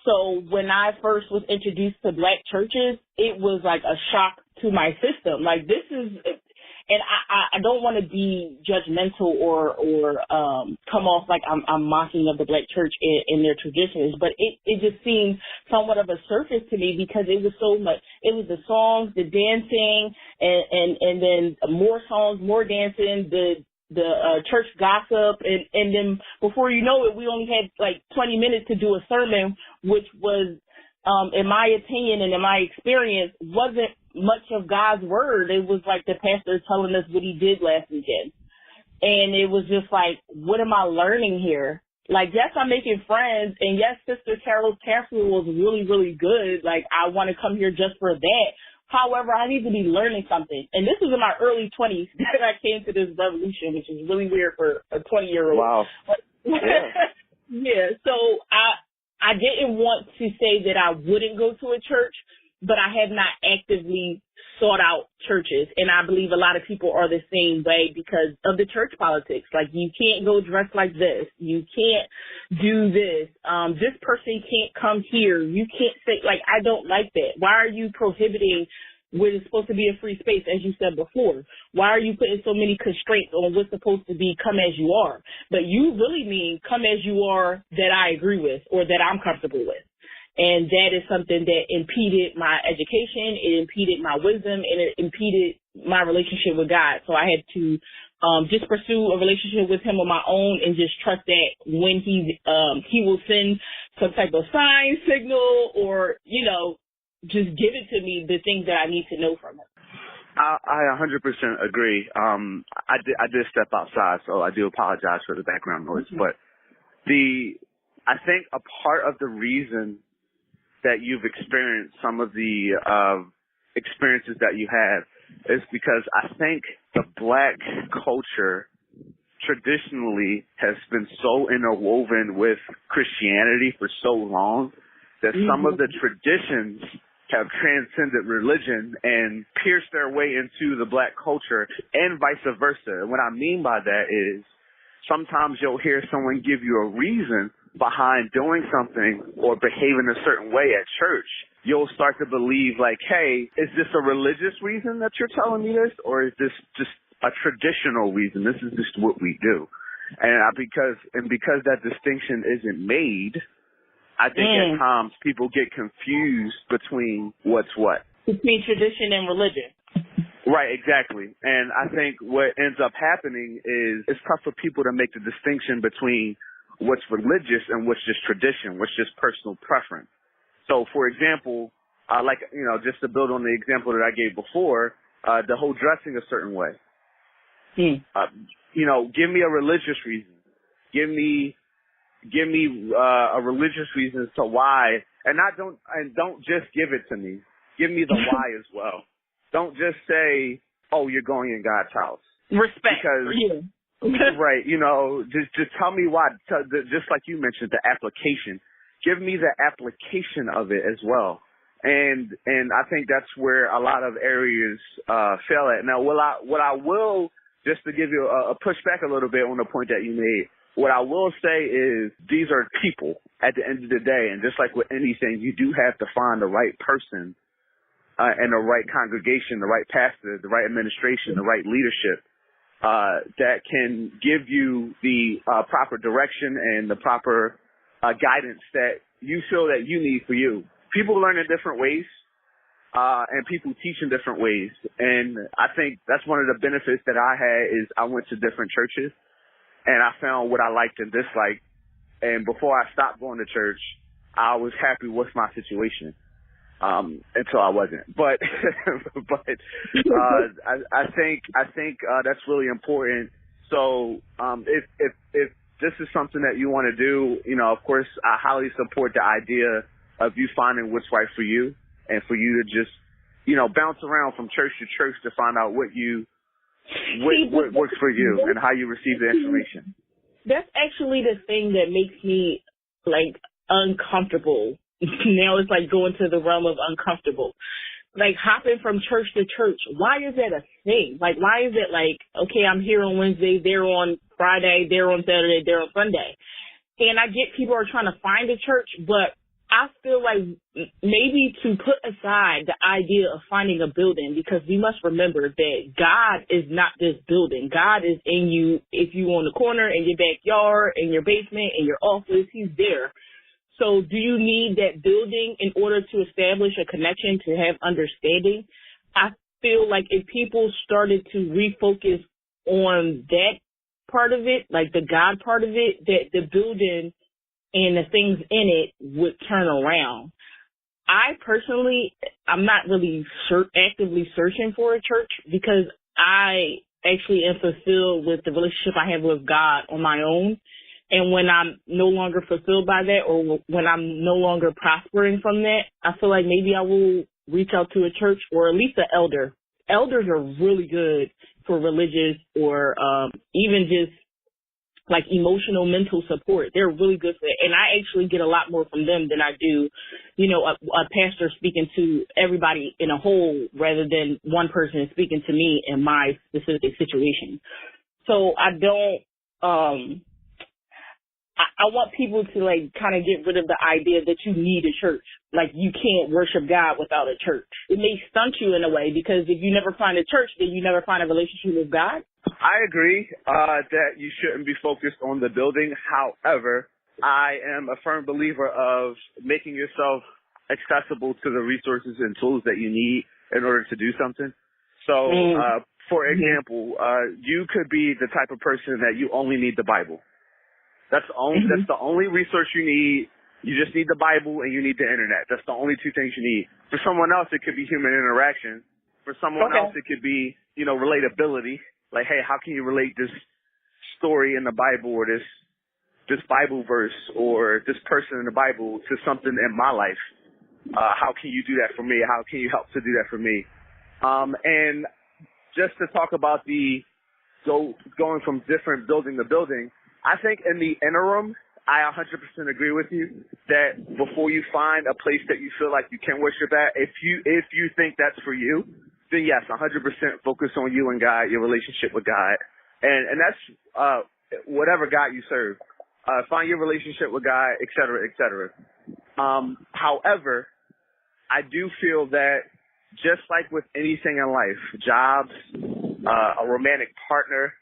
So when I first was introduced to Black churches, it was like a shock to my system. Like this is... And I don't want to be judgmental or come off like I'm mocking of the Black church in their traditions, but it just seemed somewhat of a surface to me because it was so much. It was the songs, the dancing, and then more songs, more dancing, the church gossip, and then before you know it, we only had like 20 minutes to do a sermon, which was, in my opinion and in my experience, wasn't much of God's word. It was like the pastor telling us what he did last weekend. And it was just like, what am I learning here? Like, yes, I'm making friends. And yes, Sister Carol's casserole was really, really good. Like, I want to come here just for that. However, I need to be learning something. And this was in my early 20s that I came to this revolution, which is really weird for a 20-year-old. Wow. Yeah. Yeah. So I didn't want to say that I wouldn't go to a church, but I have not actively sought out churches. And I believe a lot of people are the same way because of the church politics. Like, you can't go dressed like this. You can't do this. This person can't come here. You can't say, like, I don't like that. Why are you prohibiting what is supposed to be a free space, as you said before? Why are you putting so many constraints on what's supposed to be come as you are? But you really mean come as you are that I agree with or that I'm comfortable with. And that is something that impeded my education, it impeded my wisdom, and it impeded my relationship with God. So I had to just pursue a relationship with him on my own and just trust that when he will send some type of sign, signal, or, just give it to me, the things that I need to know from it. I 100% agree. I did step outside, so I do apologize for the background noise. But I think a part of the reason that you've experienced some of the experiences that you have is because I think the Black culture traditionally has been so interwoven with Christianity for so long that some of the traditions have transcended religion and pierced their way into the Black culture and vice versa. And what I mean by that is sometimes you'll hear someone give you a reason behind doing something or behaving a certain way at church. You'll start to believe like, hey, is this a religious reason that you're telling me this, or is this just a traditional reason? This is just what we do. And because that distinction isn't made, I think at times people get confused between what's what. Between tradition and religion. Right, exactly. And I think what ends up happening is it's tough for people to make the distinction between what's religious and what's just tradition, what's just personal preference. So, for example, just to build on the example that I gave before, the whole dressing a certain way. Give me a religious reason. Give me a religious reason as to why, and don't just give it to me. Give me the why as well. Don't just say, "Oh, you're going in God's house." Respect. Because right, just tell me why. Just like you mentioned, the application. Give me the application of it as well. And I think that's where a lot of areas fail at. Now, what I will, just to give you a pushback a little bit on the point that you made, what I will say is these are people at the end of the day. And just like with anything, you do have to find the right person and the right congregation, the right pastor, the right administration, the right leadership that can give you the proper direction and the proper guidance that you feel that you need for you. People learn in different ways, and people teach in different ways. And I think that's one of the benefits that I had is I went to different churches, and I found what I liked and disliked. And before I stopped going to church, I was happy with my situation until I wasn't. But I think that's really important. So if this is something that you want to do, of course, I highly support the idea of you finding what's right for you and for you to just, bounce around from church to church to find out what works for you and how you receive the information. That's actually the thing that makes me, uncomfortable. Now it's like going to the realm of uncomfortable. Like hopping from church to church. Why is that a thing? Why is it okay, I'm here on Wednesday, they're on Friday, they're on Saturday, they're on Sunday. And I get people are trying to find a church, but I feel like maybe to put aside the idea of finding a building, because we must remember that God is not this building. God is in you. If you on the corner, in your backyard, in your basement, in your office, he's there. So do you need that building in order to establish a connection, to have understanding? I feel like if people started to refocus on that part of it, like the God part of it, that the building and the things in it would turn around. I personally, I'm not really actively searching for a church because I actually am fulfilled with the relationship I have with God on my own. And when I'm no longer fulfilled by that, or when I'm no longer prospering from that, I feel like maybe I will reach out to a church or at least an elder. Elders are really good for religious or even just emotional, mental support. They're really good for it. And I actually get a lot more from them than I do, a pastor speaking to everybody in a whole rather than one person speaking to me in my specific situation. So I don't, I want people to kind of get rid of the idea that you need a church. You can't worship God without a church. It may stunt you in a way because if you never find a church, then you never find a relationship with God. I agree that you shouldn't be focused on the building. However, I am a firm believer of making yourself accessible to the resources and tools that you need in order to do something. So, for example, you could be the type of person that you only need the Bible. That's the only resource you need. You just need the Bible and you need the internet. That's the only two things you need. For someone else, it could be human interaction. For someone else, it could be, relatability. Like, hey, how can you relate this story in the Bible or this Bible verse or this person in the Bible to something in my life? How can you do that for me? How can you help to do that for me? And just to talk about going from different building to building, I think in the interim, I 100% agree with you that before you find a place that you feel like you can worship at, if you think that's for you, then yes, 100% focus on you and God, your relationship with God. And that's whatever God you serve. Find your relationship with God, et cetera, et cetera. However, I do feel that just like with anything in life, jobs, a romantic partner,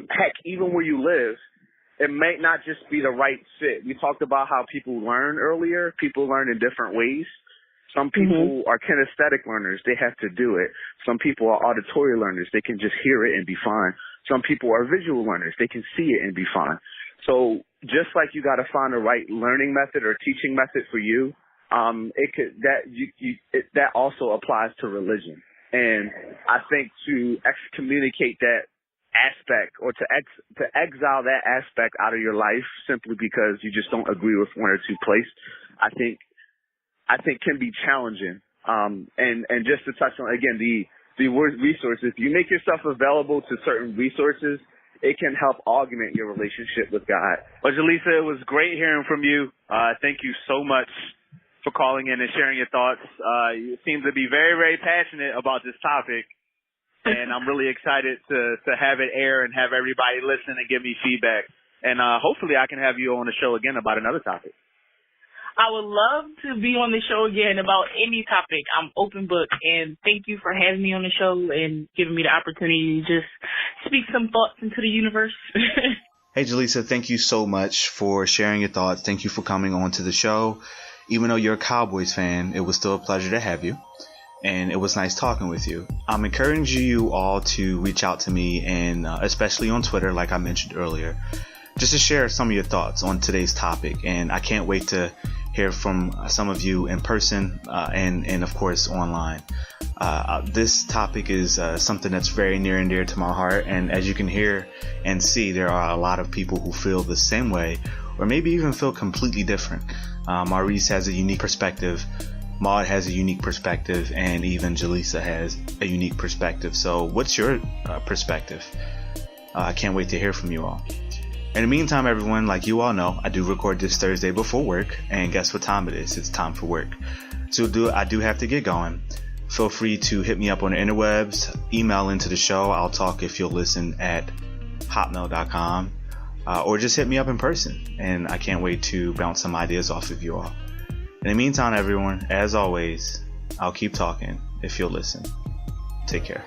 heck, even where you live, it may not just be the right fit. We talked about how people learn earlier. People learn in different ways. Some people are kinesthetic learners. They have to do it. Some people are auditory learners. They can just hear it and be fine. Some people are visual learners. They can see it and be fine. So just like you got to find the right learning method or teaching method for you, that also applies to religion. And I think to excommunicate that aspect or to exile that aspect out of your life simply because you just don't agree with one or two places, I think can be challenging. And just to touch on again the word resources, if you make yourself available to certain resources, it can help augment your relationship with God. But Jaleesa, it was great hearing from you. Thank you so much for calling in and sharing your thoughts. You seem to be very, very passionate about this topic. And I'm really excited to have it air and have everybody listen and give me feedback. And hopefully I can have you on the show again about another topic. I would love to be on the show again about any topic. I'm open book. And thank you for having me on the show and giving me the opportunity to just speak some thoughts into the universe. Hey, Jaleesa, thank you so much for sharing your thoughts. Thank you for coming on to the show. Even though you're a Cowboys fan, it was still a pleasure to have you. And it was nice talking with you. I'm encouraging you all to reach out to me, and especially on Twitter, like I mentioned earlier, just to share some of your thoughts on today's topic. And I can't wait to hear from some of you in person and of course online. This topic is something that's very near and dear to my heart. And as you can hear and see, there are a lot of people who feel the same way or maybe even feel completely different. Maurice has a unique perspective. Maud has a unique perspective, and even Jaleesa has a unique perspective. So what's your perspective? I can't wait to hear from you all. In the meantime, everyone, like you all know, I do record this Thursday before work, and guess what time it is? It's time for work. So I do have to get going. Feel free to hit me up on the interwebs, email into the show. I'll talk if you'll listen at hotmail.com, or just hit me up in person, and I can't wait to bounce some ideas off of you all. In the meantime, everyone, as always, I'll keep talking if you'll listen. Take care.